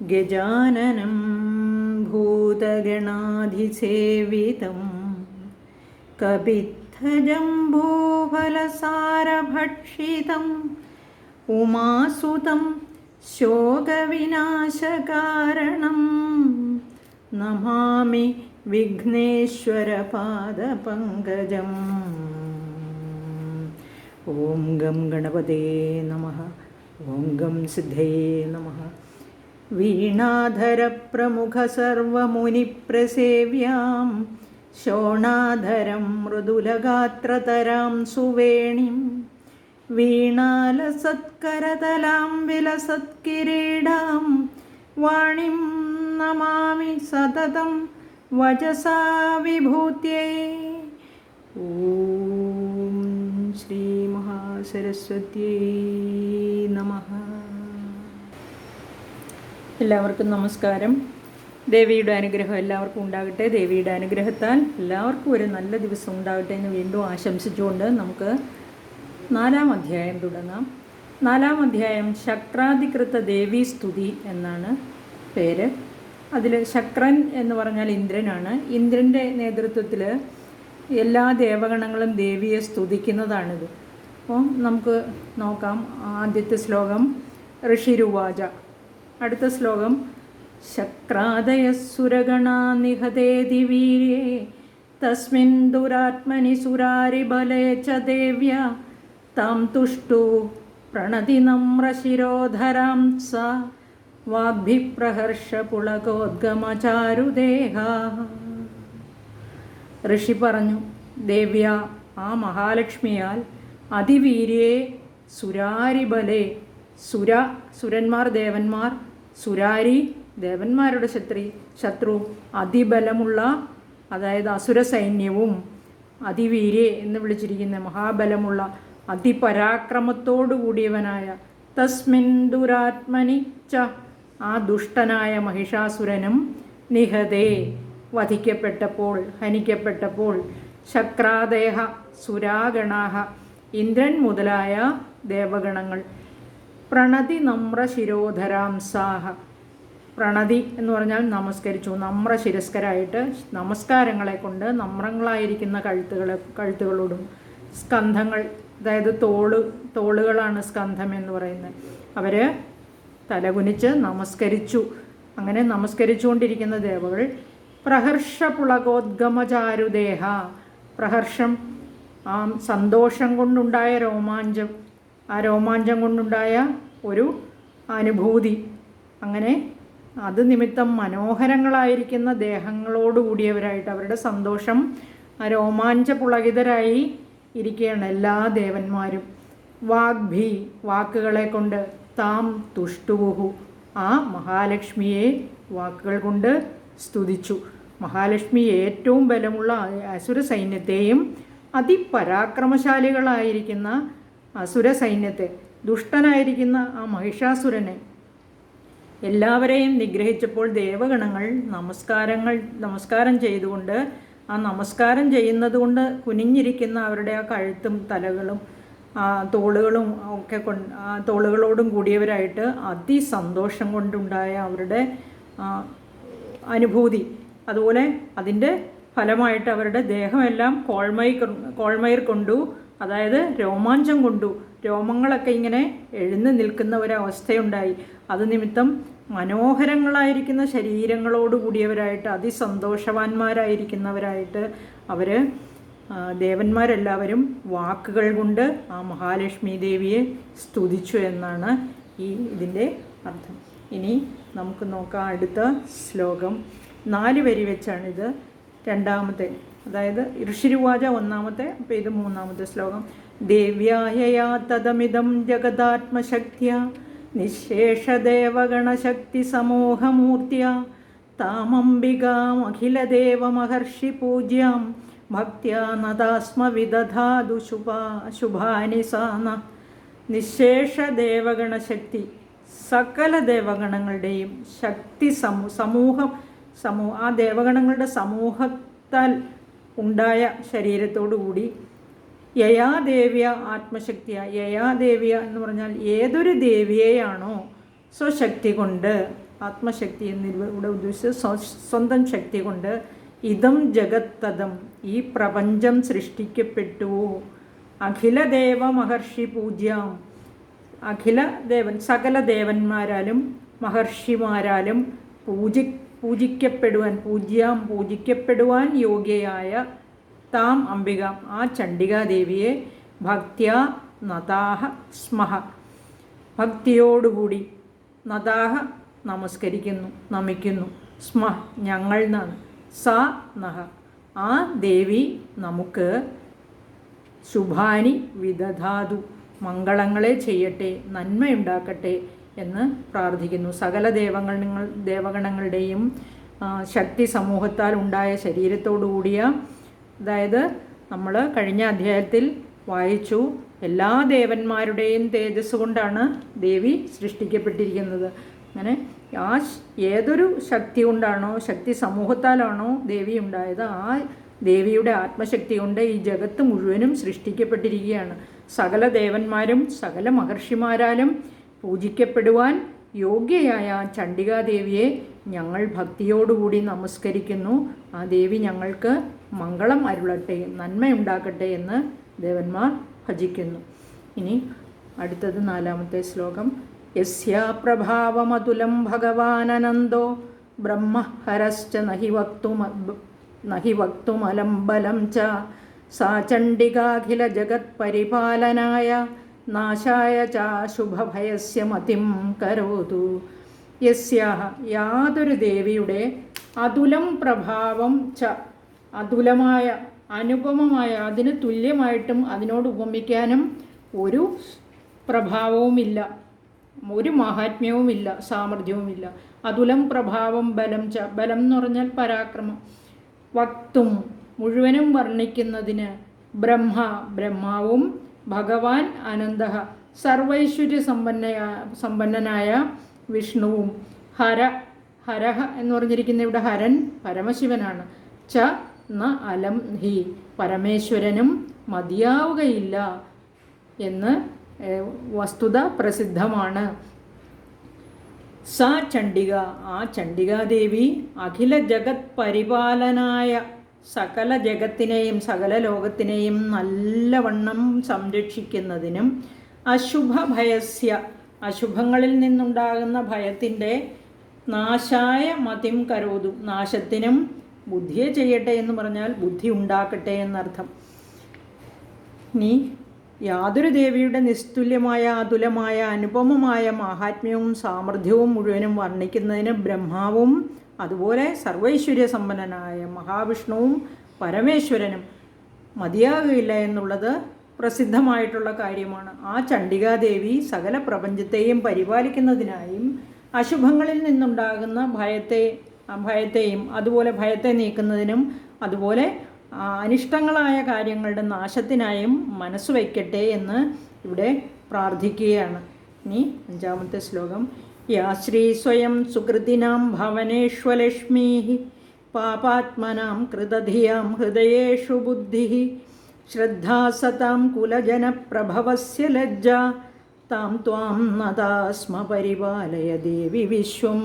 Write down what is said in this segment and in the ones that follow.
ഗജാനനം ഭൂതഗണാധിസേവിതം കപിത്തജംബൂഫലസാരഭക്ഷിതം ഉമാസുതം ശോകവിനാശകാരണം നമാമി വിഘ്നേശ്വരപാദപങ്കജം. ഓം gum ഗണപതേ നമഃ. ഓം gum സിദ്ധയേ നമഃ. വീണാധരപ്രമുഖസർവമുനിപ്രസേവ്യാം ശോണാധരം മൃദുലഗാത്രതരാം സുവേണിം വീണാലസത്കരതലാം വിലസത്കിരീടാം വാണിം നമാമി സതതം വചസാ വിഭൂത്യൈ. ഓം ശ്രീ മഹാസരസ്വത്യൈ നമഃ. എല്ലാവർക്കും നമസ്കാരം. ദേവിയുടെ അനുഗ്രഹം എല്ലാവർക്കും ഉണ്ടാകട്ടെ. ദേവിയുടെ അനുഗ്രഹത്താൽ എല്ലാവർക്കും ഒരു നല്ല ദിവസം ഉണ്ടാകട്ടെ എന്ന് വീണ്ടും ആശംസിച്ചുകൊണ്ട് നമുക്ക് 4-ാം അധ്യായം തുടങ്ങാം. 4-ാം അധ്യായം ശക്രാധികൃത ദേവീ സ്തുതി എന്നാണ് പേര്. അതിൽ ശക്രൻ എന്ന് പറഞ്ഞാൽ ഇന്ദ്രനാണ്. ഇന്ദ്രൻ്റെ നേതൃത്വത്തിൽ എല്ലാ ദേവഗണങ്ങളും ദേവിയെ സ്തുതിക്കുന്നതാണിത്. അപ്പോൾ നമുക്ക് നോക്കാം. ആദ്യത്തെ ശ്ലോകം ഋഷിരുവാച. അടുത്ത ശ്ലോകം ശക്രാദയസുരഗണാ നിഹതേതി വീര്യേ തസ്മിൻ ദുരാത്മനി സുരാരിബലേ ച ദേവ്യ താം തുഷ്ടു പ്രണതി നമ്രശിരോധരാം സ വാഗ്ഭിപ്രഹർഷ പുളകോദ്ഗമചാരുദേഹാ. ഋഷി പറഞ്ഞു, ദേവ്യ ആ മഹാലക്ഷ്മിയാൽ അതിവീര്യേ സുരാരിബലേ, സുരന്മാർ ദേവന്മാർ, സുരാരി ദേവന്മാരുടെ ശത്രു, അതിബലമുള്ള, അതായത് അസുര സൈന്യവും, അതിവീര്യേ എന്ന് വിളിച്ചിരിക്കുന്ന മഹാബലമുള്ള അതിപരാക്രമത്തോടു കൂടിയവനായ തസ്മിൻ ദുരാത്മനി ച ആ ദുഷ്ടനായ മഹിഷാസുരനും നിഹതേ വധിക്കപ്പെട്ടപ്പോൾ, ഹനിക്കപ്പെട്ടപ്പോൾ, ശക്രാദേഹ സുരാഗണാഹ ഇന്ദ്രൻ മുതലായ ദേവഗണങ്ങൾ, പ്രണതി നമ്രശിരോധരാംസാഹ പ്രണതി എന്ന് പറഞ്ഞാൽ നമസ്കരിച്ചു, നമ്രശിരസ്കരായിട്ട് നമസ്കാരങ്ങളെ കൊണ്ട് നമ്രങ്ങളായിരിക്കുന്ന കഴുത്തുകളോടും സ്കന്ധങ്ങൾ, അതായത് തോളുകളാണ് സ്കന്ധം എന്ന് പറയുന്നത്, അവർ തലകുനിച്ച് നമസ്കരിച്ചു. അങ്ങനെ നമസ്കരിച്ചുകൊണ്ടിരിക്കുന്ന ദേവകൾ പ്രഹർഷ പുളകോദ്ഗമചാരുദേഹ, പ്രഹർഷം ആ സന്തോഷം കൊണ്ടുണ്ടായ രോമാഞ്ചം, ആ രോമാഞ്ചം കൊണ്ടുണ്ടായ ഒരു അനുഭൂതി, അങ്ങനെ അത് നിമിത്തം മനോഹരങ്ങളായിരിക്കുന്ന ദേഹങ്ങളോടുകൂടിയവരായിട്ട് അവരുടെ സന്തോഷം രോമാഞ്ച പുളകിതരായി ഇരിക്കുകയാണ് എല്ലാ ദേവന്മാരും. വാഗ്ഭി വാക്കുകളെ കൊണ്ട്, താം തുഷ്ടുവുഹു ആ മഹാലക്ഷ്മിയെ വാക്കുകൾ കൊണ്ട് സ്തുതിച്ചു. മഹാലക്ഷ്മി ഏറ്റവും ബലമുള്ള അസുര സൈന്യത്തെയും അതിപരാക്രമശാലികളായിരിക്കുന്ന അസുര സൈന്യത്തെ, ദുഷ്ടനായിരിക്കുന്ന ആ മഹിഷാസുരനെ എല്ലാവരെയും നിഗ്രഹിച്ചപ്പോൾ ദേവഗണങ്ങൾ നമസ്കാരം ചെയ്തുകൊണ്ട്, ആ നമസ്കാരം ചെയ്യുന്നത് കൊണ്ട് കുനിഞ്ഞിരിക്കുന്ന അവരുടെ ആ കഴുത്തും തലകളും തോളുകളും ഒക്കെ തോളുകളോടും കൂടിയവരായിട്ട് അതിസന്തോഷം കൊണ്ടുണ്ടായ അവരുടെ അനുഭൂതി, അതുപോലെ അതിൻ്റെ ഫലമായിട്ട് അവരുടെ ദേഹമെല്ലാം കോൾമയിർ കൊണ്ടു, അതായത് രോമാഞ്ചം കൊണ്ടു, രോമങ്ങളൊക്കെ ഇങ്ങനെ എഴുന്നു നിൽക്കുന്ന ഒരവസ്ഥയുണ്ടായി. അത് നിമിത്തം മനോഹരങ്ങളായിരിക്കുന്ന ശരീരങ്ങളോടുകൂടിയവരായിട്ട് അതിസന്തോഷവാന്മാരായിരിക്കുന്നവരായിട്ട് അവർ ദേവന്മാരെല്ലാവരും വാക്കുകൾ കൊണ്ട് ആ മഹാലക്ഷ്മി ദേവിയെ സ്തുതിച്ചു എന്നാണ് ഇതിൻ്റെ അർത്ഥം. ഇനി നമുക്ക് നോക്കാം അടുത്ത ശ്ലോകം. 4 വരി വെച്ചാണിത്. രണ്ടാമത്തെ, അതായത് ഋഷിരുവാച ഒന്നാമത്തെ, അപ്പോൾ ഇത് 3-ാമത്തെ ശ്ലോകം. ദേവ്യായയാ തദമിദം ജഗദാത്മശക്തിയ നിശേഷദേവഗണശക്തി സമൂഹമൂർത്തിയ താമംബികാമഖിലദേവമഹർഷി പൂജ്യാം ഭക്ത്യാ നദാസ്മ വിദധാതു ശുഭാനി സാന. നിശേഷദേവഗണശക്തി, സകല ദേവഗണങ്ങളുടെയും ശക്തി ആ ദേവഗണങ്ങളുടെ സമൂഹത്താൽ ഉണ്ടായ ശരീരത്തോടുകൂടി യയാദേവ്യ ആത്മശക്തിയ, യയാദേവ്യ എന്ന് പറഞ്ഞാൽ ഏതൊരു ദേവിയെയാണോ സ്വശക്തി കൊണ്ട് ആത്മശക്തി എന്നിവിടെ ഉദ്ദേശിച്ച് സ്വന്തം ശക്തി കൊണ്ട് ഇതം ജഗത്തതം ഈ പ്രപഞ്ചം സൃഷ്ടിക്കപ്പെട്ടുവോ അഖിലദേവ മഹർഷി പൂജ്യം അഖില ദേവൻ സകല ദേവന്മാരാലും മഹർഷിമാരാലും പൂജിക്കപ്പെടുവാൻ യോഗ്യയായ താം അംബിക ആ ചണ്ഡികാദേവിയെ ഭക്ത്യാ നതാഹ സ്മഹ ഭക്തിയോടുകൂടി നതാഹ നമസ്കരിക്കുന്നു നമിക്കുന്നു സ്മ ഞങ്ങൾ എന്നാണ് സ നഹ ആ ദേവി നമുക്ക് ശുഭാനി വിദധാതു മംഗളങ്ങളെ ചെയ്യട്ടെ നന്മയുണ്ടാക്കട്ടെ എന്ന് പ്രാർത്ഥിക്കുന്നു. സകല ദേവഗണങ്ങളുടെയും ശക്തി സമൂഹത്താൽ ഉണ്ടായ ശരീരത്തോടു കൂടിയ, അതായത് നമ്മൾ കഴിഞ്ഞ അധ്യായത്തിൽ വായിച്ചു, എല്ലാ ദേവന്മാരുടെയും തേജസ് കൊണ്ടാണ് ദേവി സൃഷ്ടിക്കപ്പെട്ടിരിക്കുന്നത്. അങ്ങനെ ആ ഏതൊരു ശക്തി കൊണ്ടാണോ, ശക്തി സമൂഹത്താലാണോ ദേവി ഉണ്ടായത്, ആ ദേവിയുടെ ആത്മശക്തി കൊണ്ട് ഈ ജഗത്ത് മുഴുവനും സൃഷ്ടിക്കപ്പെട്ടിരിക്കുകയാണ്. സകല ദേവന്മാരും സകല മഹർഷിമാരാലും പൂജിക്കപ്പെടുവാൻ യോഗ്യയായ ചണ്ഡികാദേവിയെ ഞങ്ങൾ ഭക്തിയോടുകൂടി നമസ്കരിക്കുന്നു. ആ ദേവി ഞങ്ങൾക്ക് മംഗളം അരുളട്ടെ, നന്മയുണ്ടാക്കട്ടെ എന്ന് ദേവന്മാർ ഭജിക്കുന്നു. ഇനി അടുത്തത് 4-ാമത്തെ ശ്ലോകം. യസ്യാ പ്രഭാവമതുലം ഭഗവാനനന്ദോ ബ്രഹ്മഹരശ്ച നഹി വക്തുമലം ബലം ച സാ ചണ്ഡികാഖില ജഗത്പരിപാലനായ നാശായ ച ശുഭഭയസ്യ മതിം കരോതു. യസ്യാഹ യാതൊരു ദേവിയുടെ അതുലം പ്രഭാവം ച അതുലമായ അനുപമമായ, അതിന് തുല്യമായിട്ടും അതിനോട് ഉപമിക്കാനും ഒരു പ്രഭാവവുമില്ല, ഒരു മഹാത്മ്യവുമില്ല, സാമർഥ്യവുമില്ല. അതുലം പ്രഭാവം ബലം ച, ബലം എന്ന് പറഞ്ഞാൽ പരാക്രമം, വക്തും മുഴുവനും വർണ്ണിക്കുന്നതിന്, ബ്രഹ്മാവും ഭഗവാൻ അനന്തഃ സർവൈശ്വര്യ സമ്പന്നനായ വിഷ്ണുവും, ഹരഹ എന്ന് പറഞ്ഞിരിക്കുന്ന ഇവിടെ ഹരൻ പരമശിവനാണ്. ച ന അലം ഹി പരമേശ്വരനും മതിയാവുകയില്ല എന്ന് വസ്തുത പ്രസിദ്ധമാണ്. സ ചണ്ഡിക ആ ചണ്ഡികാദേവി അഖില ജഗത് പരിപാലനായ സകല ജഗത്തിനെയും സകല ലോകത്തിനെയും നല്ലവണ്ണം സംരക്ഷിക്കുന്നതിനും അശുഭഭയസ്യ അശുഭങ്ങളിൽ നിന്നുണ്ടാകുന്ന ഭയത്തിൻ്റെ നാശായ മതിം കരോതു നാശത്തിനും ബുദ്ധിയെ ചെയ്യട്ടെ എന്ന് പറഞ്ഞാൽ ബുദ്ധി ഉണ്ടാക്കട്ടെ എന്നർത്ഥം. ഇനി യാതൊരു ദേവിയുടെ നിസ്തുല്യമായ അതുലമായ അനുപമമായ മാഹാത്മ്യവും സാമർഥ്യവും മുഴുവനും വർണ്ണിക്കുന്നതിന് ബ്രഹ്മാവും അതുപോലെ സർവൈശ്വര്യ സമ്പന്നനായ മഹാവിഷ്ണുവും പരമേശ്വരനും മതിയാകുകയില്ല എന്നുള്ളത് പ്രസിദ്ധമായിട്ടുള്ള കാര്യമാണ്. ആ ചണ്ഡികാദേവി സകല പ്രപഞ്ചത്തെയും പരിപാലിക്കുന്നതിനായും അശുഭങ്ങളിൽ നിന്നുണ്ടാകുന്ന ഭയത്തെയും അതുപോലെ ഭയത്തെ നീക്കുന്നതിനും അതുപോലെ അനിഷ്ടങ്ങളായ കാര്യങ്ങളുടെ നാശത്തിനായും മനസ്സ് വയ്ക്കട്ടെ എന്ന് ഇവിടെ പ്രാർത്ഥിക്കുകയാണ്. ഇനി 5-ാമത്തെ ശ്ലോകം. യാ ശ്രീ സ്വയം സുകൃതിനാം ഭവനേഷ്വലക്ഷ്മീ പാപാത്മനാം കൃതധിയാം ഹൃദയേഷു ബുദ്ധി ശ്രദ്ധാ സതാം കുലജനപ്രഭവസ്യ ലജ്ജാ താം ത്വാം നതാസ്മ പരിപാലയ ദേവി വിശ്വം.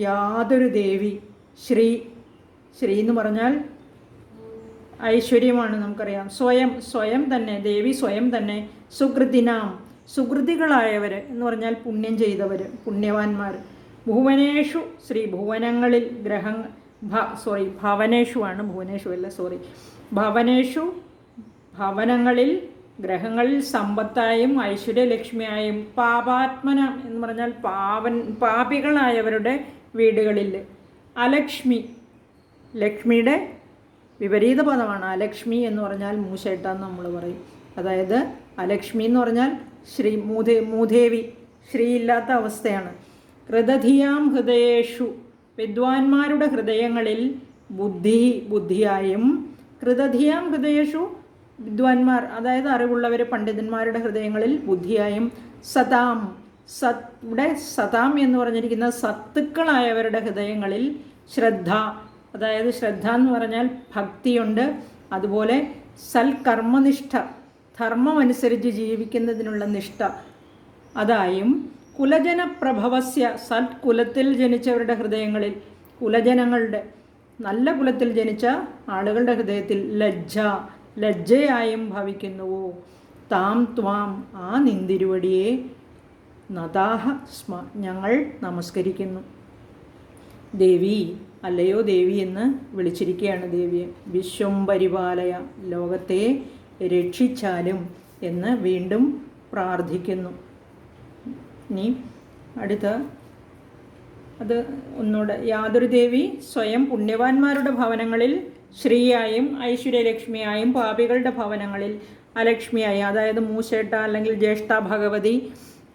യാതൊരു ദേവി, ശ്രീ എന്ന് പറഞ്ഞാൽ ഐശ്വര്യമാണ്, നമുക്കറിയാം. സ്വയം തന്നെ ദേവി സ്വയം തന്നെ സുകൃതിനാം സുകൃതികളായവർ എന്ന് പറഞ്ഞാൽ പുണ്യം ചെയ്തവർ, പുണ്യവാന്മാർ. ഭുവനേഷു ഭുവനങ്ങളിൽ ഭവനേഷു ആണ്, ഭുവനേഷു അല്ല, ഭവനേഷു ഭവനങ്ങളിൽ ഗ്രഹങ്ങളിൽ സമ്പത്തായും ഐശ്വര്യലക്ഷ്മിയായും പാപാത്മന എന്ന് പറഞ്ഞാൽ പാപികളായവരുടെ വീടുകളിൽ അലക്ഷ്മി, ലക്ഷ്മിയുടെ വിപരീത പദമാണ് അലക്ഷ്മി എന്ന് പറഞ്ഞാൽ മൂശേട്ടാന്ന് നമ്മൾ പറയും. അതായത് അലക്ഷ്മി എന്ന് പറഞ്ഞാൽ മൂദേവി, ശ്രീയില്ലാത്ത അവസ്ഥയാണ്. കൃതധിയാം ഹൃദയേഷു വിദ്വാൻമാരുടെ ഹൃദയങ്ങളിൽ ബുദ്ധിയായും, കൃതധിയാം ഹൃദയേഷു വിദ്വാൻമാർ അതായത് അറിവുള്ളവർ പണ്ഡിതന്മാരുടെ ഹൃദയങ്ങളിൽ ബുദ്ധിയായും, ഇവിടെ സതാം എന്ന് പറഞ്ഞിരിക്കുന്ന സത്തുക്കളായവരുടെ ഹൃദയങ്ങളിൽ അതായത് ശ്രദ്ധ എന്ന് പറഞ്ഞാൽ ഭക്തിയുണ്ട്, അതുപോലെ സൽക്കർമ്മനിഷ്ഠ ധർമ്മമനുസരിച്ച് ജീവിക്കുന്നതിനുള്ള നിഷ്ഠ അതായും, കുലജനപ്രഭവസ്യ സത്കുലത്തിൽ ജനിച്ചവരുടെ ഹൃദയങ്ങളിൽ, കുലജനങ്ങളുടെ നല്ല കുലത്തിൽ ജനിച്ച ആളുകളുടെ ഹൃദയത്തിൽ ലജ്ജയായും ഭവിക്കുന്നുവോ. താം ത്വാം ആ നിന്തിരുവടിയെ നദാഹ സ്മ ഞങ്ങൾ നമസ്കരിക്കുന്നു. ദേവി അല്ലയോ ദേവി എന്ന് വിളിച്ചിരിക്കുകയാണ് ദേവിയെ. വിശ്വം പരിപാലയ ലോകത്തെ രക്ഷിച്ചാലും എന്ന് വീണ്ടും പ്രാർത്ഥിക്കുന്നു. ഇനി അടുത്ത അത് ഒന്നുകൂടെ. യാതൊരു ദേവി സ്വയം പുണ്യവാന്മാരുടെ ഭവനങ്ങളിൽ ശ്രീയായും ഐശ്വര്യലക്ഷ്മിയായും പാപികളുടെ ഭവനങ്ങളിൽ അലക്ഷ്മിയായി, അതായത് മൂശേട്ട അല്ലെങ്കിൽ ജ്യേഷ്ഠ ഭഗവതി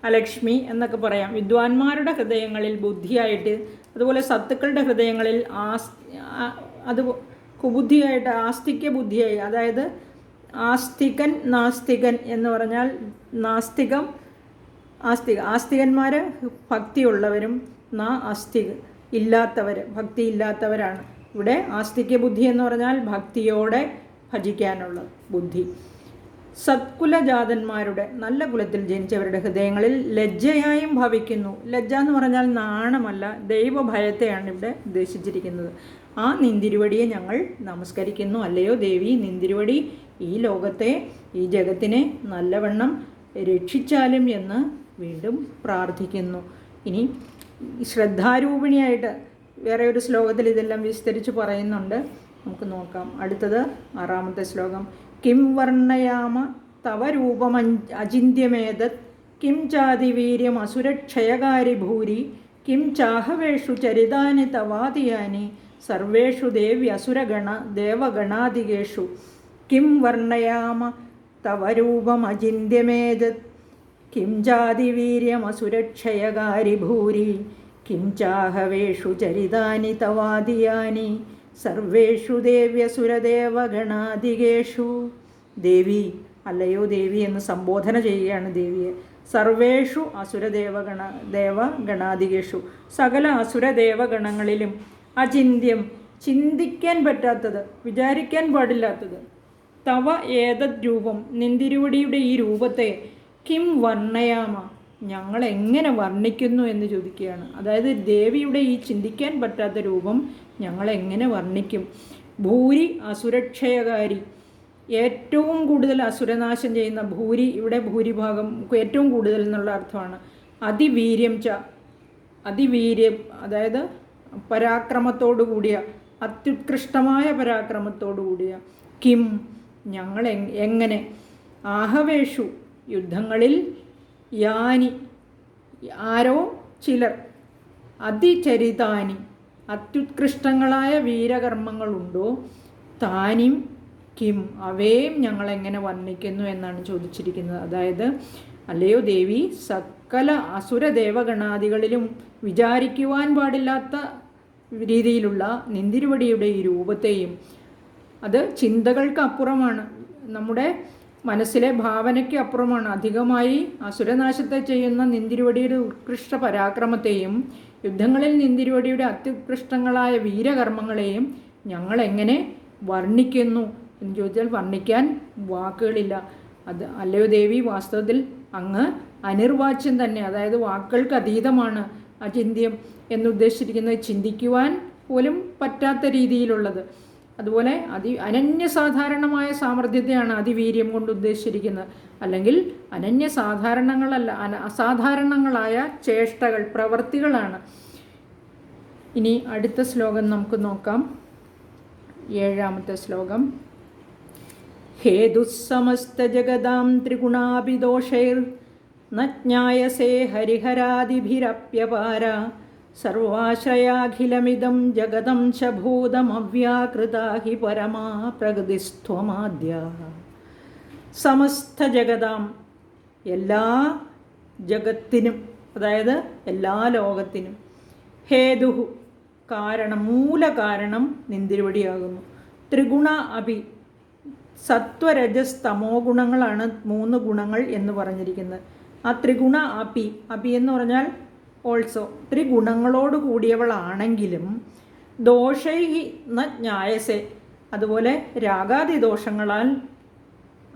അലക്ഷ്മി എന്നൊക്കെ പറയാം. വിദ്വാൻമാരുടെ ഹൃദയങ്ങളിൽ ബുദ്ധിയായിട്ട്, അതുപോലെ സത്തുക്കളുടെ ഹൃദയങ്ങളിൽ അത് കുബുദ്ധിയായിട്ട് ആസ്തിക്യ ബുദ്ധിയായി, അതായത് ആസ്തികൻ നാസ്തികൻ എന്ന് പറഞ്ഞാൽ ആസ്തികന്മാർ ഭക്തിയുള്ളവരും ഭക്തി ഇല്ലാത്തവരാണ്. ഇവിടെ ആസ്തിക്യ ബുദ്ധി എന്ന് പറഞ്ഞാൽ ഭക്തിയോടെ ഭജിക്കാനുള്ള ബുദ്ധി. സത്കുലജാതന്മാരുടെ നല്ല കുലത്തിൽ ജനിച്ചവരുടെ ഹൃദയങ്ങളിൽ ലജ്ജയായും ഭവിക്കുന്നു. ലജ്ജ എന്ന് പറഞ്ഞാൽ നാണമല്ല, ദൈവഭയത്തെയാണ് ഇവിടെ ഉദ്ദേശിച്ചിരിക്കുന്നത്. ആ നിന്തിരുവടിയെ ഞങ്ങൾ നമസ്കരിക്കുന്നു. അല്ലയോ ദേവി, നിന്തിരുവടി ഈ ലോകത്തെ, ഈ ജഗത്തിനെ നല്ലവണ്ണം രക്ഷിച്ചാലും എന്ന് വീണ്ടും പ്രാർത്ഥിക്കുന്നു. ഇനി ശ്രദ്ധാരൂപിണിയായിട്ട് വേറെ ഒരു ശ്ലോകത്തിൽ ഇതെല്ലാം വിസ്തരിച്ച് പറയുന്നുണ്ട്, നമുക്ക് നോക്കാം. അടുത്തത് 6-ാമത്തെ ശ്ലോകം. കിം വർണ്ണയാമ തവ രൂപം അചിന്യമേതത് കിം ചാതിവീര്യം അസുരക്ഷയകാരി ഭൂരി കിം ചാഹവേഷു ചരിതാനി തവാദിയാനി സർവേഷു ദേവ്യസുരഗണ ദേവഗണാദികേഷു കിം വർണ്ണയാമ തവ രൂപം അചിന്യമേതത് കിം ചാതിവീര്യം അസുരക്ഷയകാരി ഭൂരി കിം ചാഹവേഷു ചരിതാനി തവാദിയാനി സർവേഷു ദേവ്യസുരദേവഗണാദികേഷു. ദേവി അല്ലയോ ദേവി എന്ന് സംബോധന ചെയ്യുകയാണ് ദേവിയെ. സർവേഷു ദേവഗണാദികേഷു സകല അസുരദേവഗണങ്ങളിലും അചിന്യം ചിന്തിക്കാൻ പറ്റാത്തത്, വിചാരിക്കാൻ പാടില്ലാത്തത്, തവ ഏതത് രൂപം നിന്തിരുവടിയുടെ ഈ രൂപത്തെ കിം വർണ്ണയാമ ഞങ്ങളെങ്ങനെ വർണ്ണിക്കുന്നു എന്ന് ചോദിക്കുകയാണ്. അതായത് ദേവിയുടെ ഈ ചിന്തിക്കാൻ പറ്റാത്ത രൂപം ഞങ്ങളെങ്ങനെ വർണ്ണിക്കും. ഭൂരി അസുരക്ഷയകാരി, ഏറ്റവും കൂടുതൽ അസുരനാശം ചെയ്യുന്ന. ഭൂരി ഇവിടെ ഭൂരിഭാഗം, ഏറ്റവും കൂടുതൽ എന്നുള്ള അർത്ഥമാണ്. അതിവീര്യം അതായത് പരാക്രമത്തോടു കൂടിയ, അത്യുത്കൃഷ്ടമായ പരാക്രമത്തോടു കൂടിയ. കിം ഞങ്ങൾ എങ്ങനെ, ആഹവേഷു യുദ്ധങ്ങളിൽ, യാനി ആരോ ചിലർ, അതിചരിതാനി അത്യുത്കൃഷ്ടങ്ങളായ വീരകർമ്മങ്ങളുണ്ടോ, താനിം കിം അവയും ഞങ്ങളെങ്ങനെ വർണ്ണിക്കുന്നു എന്നാണ് ചോദിച്ചിരിക്കുന്നത്. അതായത് അല്ലയോ ദേവി, സകല അസുരദേവഗണാദികളിലും വിചാരിക്കുവാൻ പാടില്ലാത്ത രീതിയിലുള്ള നിന്തിരുവടിയുടെ ഈ രൂപത്തെയും, അത് ചിന്തകൾക്ക് അപ്പുറമാണ്, നമ്മുടെ മനസ്സിലെ ഭാവനയ്ക്ക് അപ്പുറമാണ്. അധികമായി അസുരനാശത്തെ ചെയ്യുന്ന നിന്തിരുവടിയുടെ ഉത്കൃഷ്ട പരാക്രമത്തെയും യുദ്ധങ്ങളിൽ നിന്തിരുവടിയുടെ അത്യുത്കൃഷ്ടങ്ങളായ വീരകർമ്മങ്ങളെയും ഞങ്ങളെങ്ങനെ വർണ്ണിക്കുന്നു എന്ന് ചോദിച്ചാൽ വർണ്ണിക്കാൻ വാക്കുകളില്ല. അത് അല്ലയോ ദേവി, വാസ്തവത്തിൽ അങ്ങ് അനിർവാച്യം തന്നെ, അതായത് വാക്കുകൾക്ക് അതീതമാണ്. അചിന്യം എന്നുദ്ദേശിച്ചിരിക്കുന്നത് ചിന്തിക്കുവാൻ പോലും പറ്റാത്ത രീതിയിലുള്ളത്. അതുപോലെ അനന്യസാധാരണമായ സാമർഥ്യത്തെയാണ് അതിവീര്യം കൊണ്ട് ഉദ്ദേശിച്ചിരിക്കുന്നത്. അല്ലെങ്കിൽ അനന്യസാധാരണങ്ങളല്ല, അസാധാരണങ്ങളായ ചേഷ്ടകൾ, പ്രവൃത്തികളാണ്. ഇനി അടുത്ത ശ്ലോകം നമുക്ക് നോക്കാം. 7-ാമത്തെ ശ്ലോകം. ഹേതുസമസ്ത ജഗദാം ത്രിഗുണാഭിദോഷൈർ ന ജ്ഞായസേ ഹരിഹരാദിഭിരപ്യപാര സർവാശ്രയാഖിലമിദം ജഗദം ശഭൂതമവ്യാകൃതാ ഹി പരമാ പ്രകൃതിസ്ത്വമാദ്യ. സമസ്ത ജഗദാം എല്ലാ ജഗത്തിനും, അതായത് എല്ലാ ലോകത്തിനും, ഹേതുഹു കാരണം, മൂലകാരണം നിന്തിരുവടിയാകുന്നു. ത്രിഗുണ അഭി സത്വരജസ് തമോ ഗുണങ്ങളാണ് 3 ഗുണങ്ങൾ എന്ന് പറഞ്ഞിരിക്കുന്നത്. ആ ത്രിഗുണ അപി എന്ന് പറഞ്ഞാൽ ഓൾസോ, ത്രിഗുണങ്ങളോട് കൂടിയവളാണെങ്കിലും ദോഷൈഹി ന ജ്ഞായസേ, അതുപോലെ രാഗാദിദോഷങ്ങളാൽ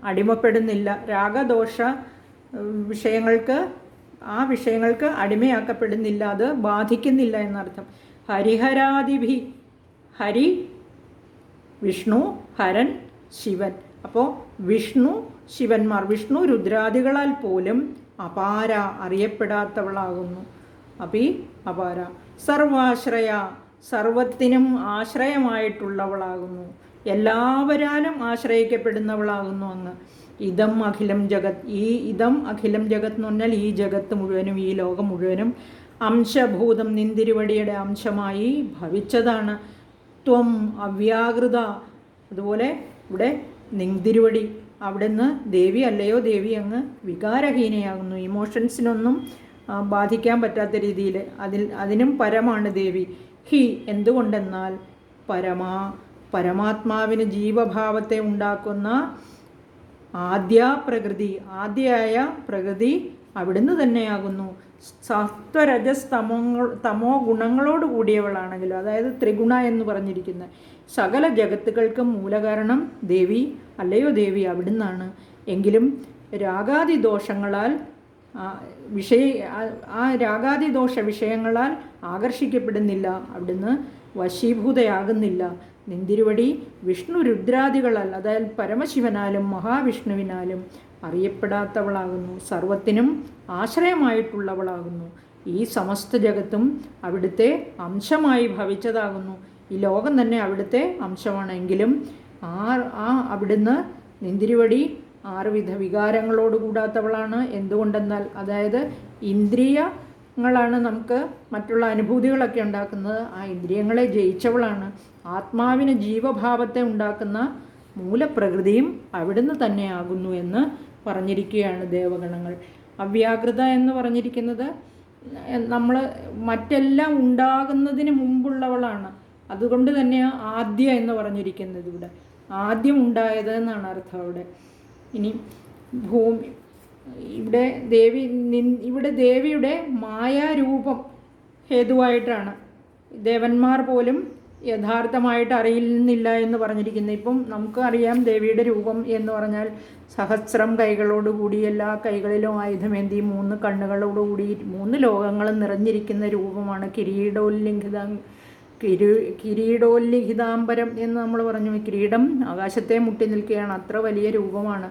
അടിമപ്പെടുന്നില്ല. രാഗദോഷ വിഷയങ്ങൾക്ക് ആ വിഷയങ്ങൾക്ക് അടിമയാക്കപ്പെടുന്നില്ല, അത് ബാധിക്കുന്നില്ല എന്നർത്ഥം. ഹരിഹരാദിഭി, ഹരി വിഷ്ണു, ഹരൻ ശിവൻ. അപ്പോൾ വിഷ്ണു ശിവന്മാർ, വിഷ്ണു രുദ്രാദികളാൽ പോലും അപാര, അറിയപ്പെടാത്തവളാകുന്നു. അപി അപാര. സർവാശ്രയ, സർവത്തിനും ആശ്രയമായിട്ടുള്ളവളാകുന്നു, എല്ലാവരാലും ആശ്രയിക്കപ്പെടുന്നവളാകുന്നു അങ്ങ്. ഇതം അഖിലം ജഗത്, ഈ ഇതം അഖിലം ജഗത് എന്ന് പറഞ്ഞാൽ ഈ ജഗത്ത് മുഴുവനും, ഈ ലോകം മുഴുവനും അംശഭൂതം, നിന്തിരുവടിയുടെ അംശമായി ഭവിച്ചതാണ്. ത്വം അവ്യാകൃത, അതുപോലെ ഇവിടെ നിന്തിരുവടി, അവിടുന്ന് ദേവി അല്ലയോ, ദേവി അങ്ങ് വികാരഹീനയാകുന്നു, ഇമോഷൻസിനൊന്നും ബാധിക്കാൻ പറ്റാത്ത രീതിയിൽ, അതിനും പരമാണ് ദേവി. ഹി, എന്തുകൊണ്ടെന്നാൽ പരമാത്മാവിന് ജീവഭാവത്തെ ഉണ്ടാക്കുന്ന ആദ്യയായ പ്രകൃതി അവിടുന്ന് തന്നെയാകുന്നു. സത്വരജസ് തമോ ഗുണങ്ങളോട് കൂടിയവളാണെങ്കിലും, അതായത് ത്രിഗുണ എന്ന് പറഞ്ഞിരിക്കുന്ന സകല ജഗത്തുകൾക്കും മൂലകാരണം ദേവി അല്ലയോ ദേവി അവിടുന്നാണ്. എങ്കിലും രാഗാദിദോഷങ്ങളാൽ രാഗാദിദോഷ വിഷയങ്ങളാൽ ആകർഷിക്കപ്പെടുന്നില്ല, അവിടുന്ന് വശീഭൂതയാകുന്നില്ല. നിന്തിരുവടി വിഷ്ണു രുദ്രാദികളാൽ, അതായത് പരമശിവനാലും മഹാവിഷ്ണുവിനാലും അറിയപ്പെടാത്തവളാകുന്നു, സർവത്തിനും ആശ്രയമായിട്ടുള്ളവളാകുന്നു. ഈ സമസ്ത ജഗത്തും അവിടുത്തെ അംശമായി ഭവിച്ചതാകുന്നു. ഈ ലോകം തന്നെ അവിടുത്തെ അംശമാണെങ്കിലും അവിടുന്ന് നിന്തിരുവടി 6 വിധ വികാരങ്ങളോട് കൂടാത്തവളാണ്. എന്തുകൊണ്ടെന്നാൽ, അതായത് ഇന്ദ്രിയങ്ങളാണ് നമുക്ക് മറ്റുള്ള അനുഭൂതികളൊക്കെ ഉണ്ടാക്കുന്നത്, ആ ഇന്ദ്രിയങ്ങളെ ജയിച്ചവളാണ്. ആത്മാവിന് ജീവഭാവത്തെ ഉണ്ടാക്കുന്ന മൂലപ്രകൃതിയും അവിടുന്ന് തന്നെയാകുന്നു എന്ന് പറഞ്ഞിരിക്കുകയാണ് ദേവഗണങ്ങൾ. അവ്യാകൃത എന്ന് പറഞ്ഞിരിക്കുന്നത് നമ്മൾ മറ്റെല്ലാം ഉണ്ടാകുന്നതിന് മുമ്പുള്ളവളാണ്. അതുകൊണ്ട് തന്നെ ആദ്യ എന്ന് പറഞ്ഞിരിക്കുന്നത് ഇവിടെ ആദ്യം ഉണ്ടായത് എന്നാണ് അർത്ഥം അവിടെ. ഇനി ഭൂമി, ഇവിടെ ദേവിയുടെ മായാരൂപം ഹേതുവായിട്ടാണ് ദേവന്മാർ പോലും യഥാർത്ഥമായിട്ട് അറിയുന്നില്ല എന്ന് പറഞ്ഞിരിക്കുന്നത്. ഇപ്പം നമുക്ക് അറിയാം ദേവിയുടെ രൂപം എന്ന് പറഞ്ഞാൽ സഹസ്രം കൈകളോടുകൂടി, എല്ലാ കൈകളിലും ആയുധമേന്തി, 3 കണ്ണുകളോടുകൂടി 3 ലോകങ്ങളും നിറഞ്ഞിരിക്കുന്ന രൂപമാണ് കിരീടോല്ലിഖിതാംബരം എന്ന് നമ്മൾ പറഞ്ഞു. കിരീടം ആകാശത്തെ മുട്ടി നിൽക്കുകയാണ്, അത്ര വലിയ രൂപമാണ്.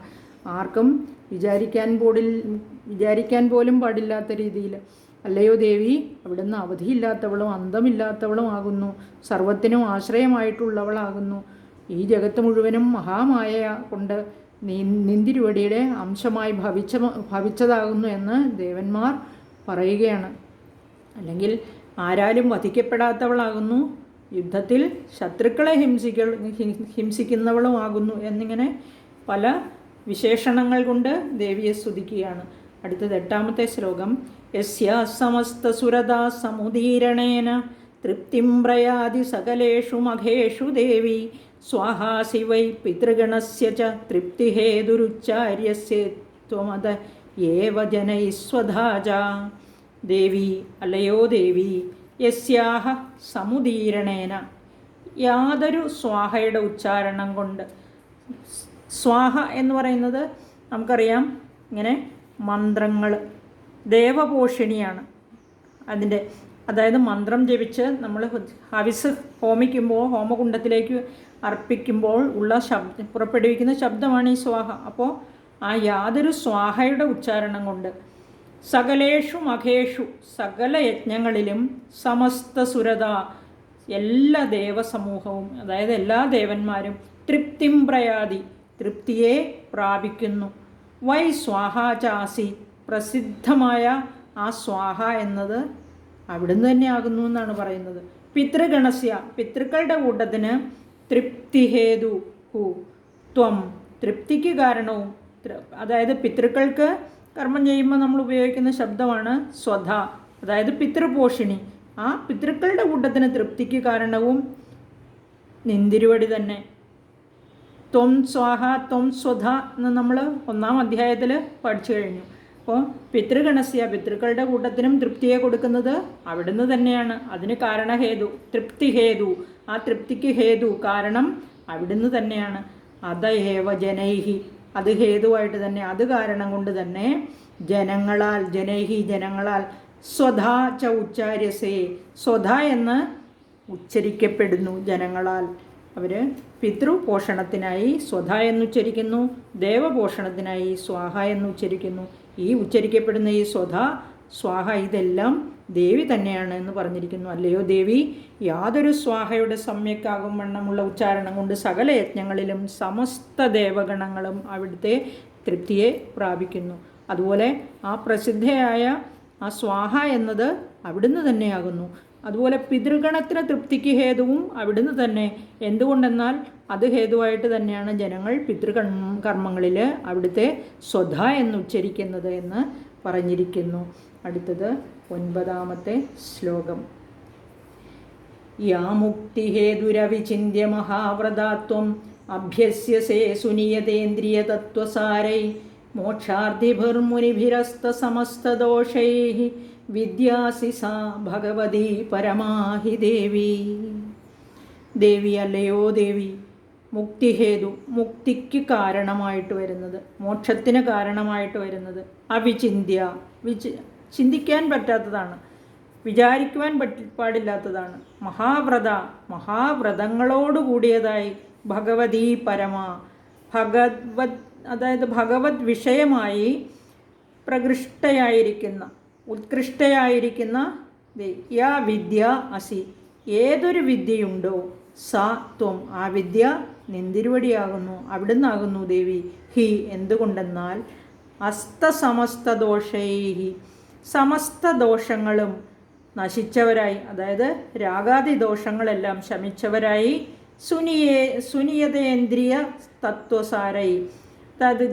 ആർക്കും വിചാരിക്കാൻ പോലും പാടില്ലാത്ത രീതിയിൽ. അല്ലയോ ദേവി അവിടുന്ന് അവധിയില്ലാത്തവളും അന്തമില്ലാത്തവളും ആകുന്നു, സർവത്തിനും ആശ്രയമായിട്ടുള്ളവളാകുന്നു. ഈ ജഗത്ത് മുഴുവനും മഹാമായ കൊണ്ട് നിന്തിരുവടിയുടെ അംശമായി ഭവിച്ചതാകുന്നു എന്ന് ദേവന്മാർ പറയുകയാണ്. അല്ലെങ്കിൽ ആരാലും വധിക്കപ്പെടാത്തവളാകുന്നു, യുദ്ധത്തിൽ ശത്രുക്കളെ ഹിംസിക്കുന്നവളുമാകുന്നു എന്നിങ്ങനെ പല വിശേഷണങ്ങൾ കൊണ്ട് ദേവിയെ സ്തുതിക്കുകയാണ്. അടുത്തത് 8ാമത്തെ ശ്ലോകം. യസ്യാ സമസ്തസുരതാ സമുദീരണേന തൃപ്തിം പ്രയാതി സകലേഷു മഖേഷു ദേവി സ്വാഹാസി വൈ പിതൃഗണസ്യ ച തൃപ്തിഹേതുരുച്ചാര്യസ്യ ത്വമത ഏവ ജനൈസ്വധാജ. ദേവി അല്ലയോ ദേവി, യസ്യാഹ സമുദീരണേന, യാതൊരു സ്വാഹയുടെ ഉച്ചാരണം കൊണ്ട്. സ്വാഹ എന്ന് പറയുന്നത് നമുക്കറിയാം, ഇങ്ങനെ മന്ത്രങ്ങൾ, ദേവപോഷിണിയാണ് അതിൻ്റെ. അതായത് മന്ത്രം ജപിച്ച് നമ്മൾ ഹവിസ് ഹോമിക്കുമ്പോൾ, ഹോമകുണ്ടത്തിലേക്ക് അർപ്പിക്കുമ്പോൾ ഉള്ള പുറപ്പെടുവിക്കുന്ന ശബ്ദമാണ് ഈ സ്വാഹ. അപ്പോൾ ആ യാതൊരു സ്വാഹയുടെ ഉച്ചാരണം കൊണ്ട് സകലേഷു മഖേഷു, സകല യജ്ഞങ്ങളിലും, സമസ്ത സുരത, എല്ലാ ദേവസമൂഹവും, അതായത് എല്ലാ ദേവന്മാരും, തൃപ്തിം പ്രയാതി, തൃപ്തിയെ പ്രാപിക്കുന്നു. വൈ സ്വാഹാചാസി, പ്രസിദ്ധമായ ആ സ്വാഹ എന്നത് അവിടുന്ന് തന്നെയാകുന്നു എന്നാണ് പറയുന്നത്. പിതൃഗണസ്യ, പിതൃക്കളുടെ കൂട്ടത്തിന്, തൃപ്തിഹേതു ഹു ത്വം, തൃപ്തിക്ക് കാരണവും, അതായത് പിതൃക്കൾക്ക് കർമ്മം ചെയ്യുമ്പോൾ നമ്മൾ ഉപയോഗിക്കുന്ന ശബ്ദമാണ് സ്വധ, അതായത് പിതൃപോഷിണി. ആ പിതൃക്കളുടെ കൂട്ടത്തിന് തൃപ്തിക്ക് കാരണവും നിന്തിരുവടി തന്നെ. ത്വം സ്വാഹ ത്വം സ്വധ എന്ന് നമ്മൾ 1ാം അധ്യായത്തിൽ പഠിച്ചു കഴിഞ്ഞു. അപ്പോൾ പിതൃഗണസ്യ, പിതൃക്കളുടെ കൂട്ടത്തിനും തൃപ്തിയെ കൊടുക്കുന്നത് അവിടുന്ന് തന്നെയാണ്. അതിന് കാരണഹേതു, തൃപ്തിഹേതു, ആ തൃപ്തിക്ക് ഹേതു, കാരണം അവിടുന്ന് തന്നെയാണ്. അതയേവ ജനൈഹി, അത് ഹേതുവായിട്ട് തന്നെ, അത് കാരണം കൊണ്ട് തന്നെ ജനങ്ങളാൽ, ജനൈഹി ജനങ്ങളാൽ, സ്വധാ ച ഉച്ചാര്യസേ, സ്വധ എന്ന് ഉച്ചരിക്കപ്പെടുന്നു ജനങ്ങളാൽ. അവർ പിതൃപോഷണത്തിനായി സ്വധ എന്നുച്ചരിക്കുന്നു, ദേവപോഷണത്തിനായി സ്വാഹ എന്നുച്ചരിക്കുന്നു. ഈ ഉച്ചരിക്കപ്പെടുന്ന ഈ സ്വധ സ്വാഹ ഇതെല്ലാം ദേവി തന്നെയാണ് എന്ന് പറഞ്ഞിരിക്കുന്നു. അല്ലയോ ദേവി, യാതൊരു സ്വാഹയുടെ സമ്യക്കാകും വണ്ണമുള്ള ഉച്ചാരണം കൊണ്ട് സകല യജ്ഞങ്ങളിലും സമസ്ത ദേവഗണങ്ങളും അവിടുത്തെ തൃപ്തിയെ പ്രാപിക്കുന്നു. അതുപോലെ ആ പ്രസിദ്ധയായ ആ സ്വാഹ എന്നത് അവിടുന്ന് തന്നെയാകുന്നു. അതുപോലെ പിതൃഗണത്തിന് തൃപ്തിക്ക് ഹേതുവും അവിടുന്ന് തന്നെ. എന്തുകൊണ്ടെന്നാൽ അത് ഹേതുവായിട്ട് തന്നെയാണ് ജനങ്ങൾ പിതൃകർമ്മങ്ങളിൽ അവിടുത്തെ സ്വധ എന്നുച്ചരിക്കുന്നത് എന്ന് പറഞ്ഞിരിക്കുന്നു. അടുത്തത് 9ാമത്തെ ശ്ലോകം. യാ മുക്തിഹേതുരവിചിന്യ മഹാവ്രതാത്വം അഭ്യസ്യസേ സുനിയതേന്ദ്രിയതത്വസാരൈ മോക്ഷാർദ്ധിഭിർമുനിഭിരസ്തസമസ്തദോഷൈ വിദ്യാസി സാ ഭഗവതി പരമാഹി ദേവി. ദേവി, അല്ലയോ ദേവി, മുക്തിഹേതു, മുക്തിക്ക് കാരണമായിട്ട് വരുന്നത്, മോക്ഷത്തിന് കാരണമായിട്ട് വരുന്നത്, അവിചിന്യ, ചിന്തിക്കാൻ പറ്റാത്തതാണ്, വിചാരിക്കുവാൻ പാടില്ലാത്തതാണ്. മഹാവ്രത, മഹാവ്രതങ്ങളോട് കൂടിയതായി ഭഗവതി പരമ, ഭഗവത് അതായത് ഭഗവത് വിഷയമായി പ്രകൃഷ്ടയായിരിക്കുന്ന, ഉത്കൃഷ്ടയായിരിക്കുന്ന യാ വിദ്യ അസി, ഏതൊരു വിദ്യയുണ്ടോ സാ ത്വം, ആ വിദ്യ നിന്തിരുവടിയാകുന്നു, അവിടുന്നാകുന്നു ദേവി. ഹി, എന്തുകൊണ്ടെന്നാൽ അസ്തസമസ്ത ദോഷൈഹി, സമസ്ത ദോഷങ്ങളും നശിച്ചവരായി, അതായത് രാഗാദി ദോഷങ്ങളെല്ലാം ശമിച്ചവരായി, സുനിയതേന്ദ്രിയ തത്വസാരൈ, അതായത്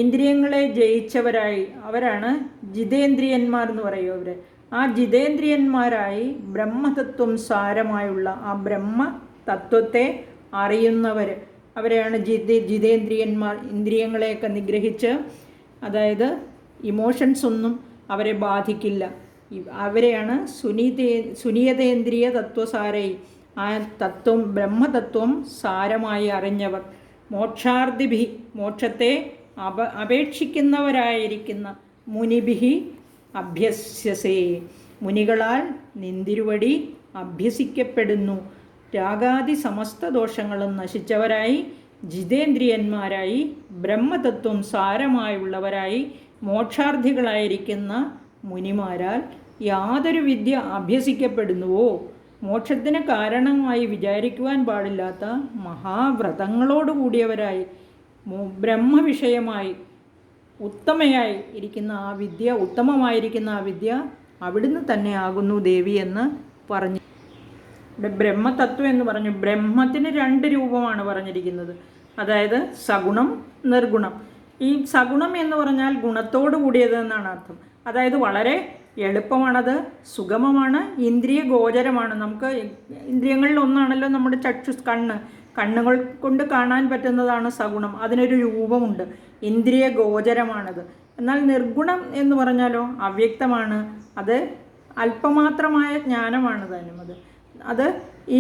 ഇന്ദ്രിയങ്ങളെ ജയിച്ചവരായി, അവരാണ് ജിതേന്ദ്രിയന്മാർ എന്ന് പറയും അവർ. ആ ജിതേന്ദ്രിയന്മാരായി ബ്രഹ്മതത്വം സാരമായുള്ള ആ ബ്രഹ്മതത്വത്തെ അറിയുന്നവർ, അവരെയാണ് ജിതേന്ദ്രിയന്മാർ. ഇന്ദ്രിയങ്ങളെയൊക്കെ നിഗ്രഹിച്ച്, അതായത് ഇമോഷൻസ് ഒന്നും അവരെ ബാധിക്കില്ല, അവരെയാണ് സുനിയതേന്ദ്രിയ തത്വസാരൈ, ആ തത്വം ബ്രഹ്മതത്വം സാരമായി അറിഞ്ഞവർ. മോക്ഷാർദ്ധിഭി, മോക്ഷത്തെ അപേക്ഷിക്കുന്നവരായിരിക്കുന്ന മുനിഭിഹി അഭ്യസ്യസേ, മുനികളാൽ നിന്തിരുവടി അഭ്യസിക്കപ്പെടുന്നു. രാഗാദി സമസ്ത ദോഷങ്ങളും നശിച്ചവരായി, ജിതേന്ദ്രിയന്മാരായി, ബ്രഹ്മതത്വം സാരമായുള്ളവരായി, മോക്ഷാർത്ഥികളായിരിക്കുന്ന മുനിമാരാൽ യാതൊരു വിദ്യ അഭ്യസിക്കപ്പെടുന്നുവോ, മോക്ഷത്തിന് കാരണമായി വിചാരിക്കുവാൻ പാടില്ലാത്ത മഹാവ്രതങ്ങളോട് കൂടിയവരായി, ബ്രഹ്മവിഷയമായി ഉത്തമയായി ഇരിക്കുന്ന ആ വിദ്യ, ഉത്തമമായിരിക്കുന്ന ആ വിദ്യ അവിടുന്ന് തന്നെ ആകുന്നു ദേവി എന്ന് പറഞ്ഞു. ഇവിടെ ബ്രഹ്മതത്വം എന്ന് പറഞ്ഞു. ബ്രഹ്മത്തിന് 2 രൂപമാണ് പറഞ്ഞിരിക്കുന്നത്, അതായത് സഗുണം, നിർഗുണം. ഈ സഗുണം എന്ന് പറഞ്ഞാൽ ഗുണത്തോട് കൂടിയത് എന്നാണ് അർത്ഥം. അതായത് വളരെ എളുപ്പമാണത്, സുഗമമാണ്, ഇന്ദ്രിയ ഗോചരമാണ്. നമുക്ക് ഇന്ദ്രിയങ്ങളിൽ ഒന്നാണല്ലോ നമ്മുടെ ചക്ഷുസ്, കണ്ണുകൾ കൊണ്ട് കാണാൻ പറ്റുന്നതാണ് സഗുണം. അതിനൊരു രൂപമുണ്ട്, ഇന്ദ്രിയ ഗോചരമാണത്. എന്നാൽ നിർഗുണം എന്ന് പറഞ്ഞാലോ അവ്യക്തമാണ്, അത് അല്പമാത്രമായ ജ്ഞാനമാണ് താനും. അത് ഈ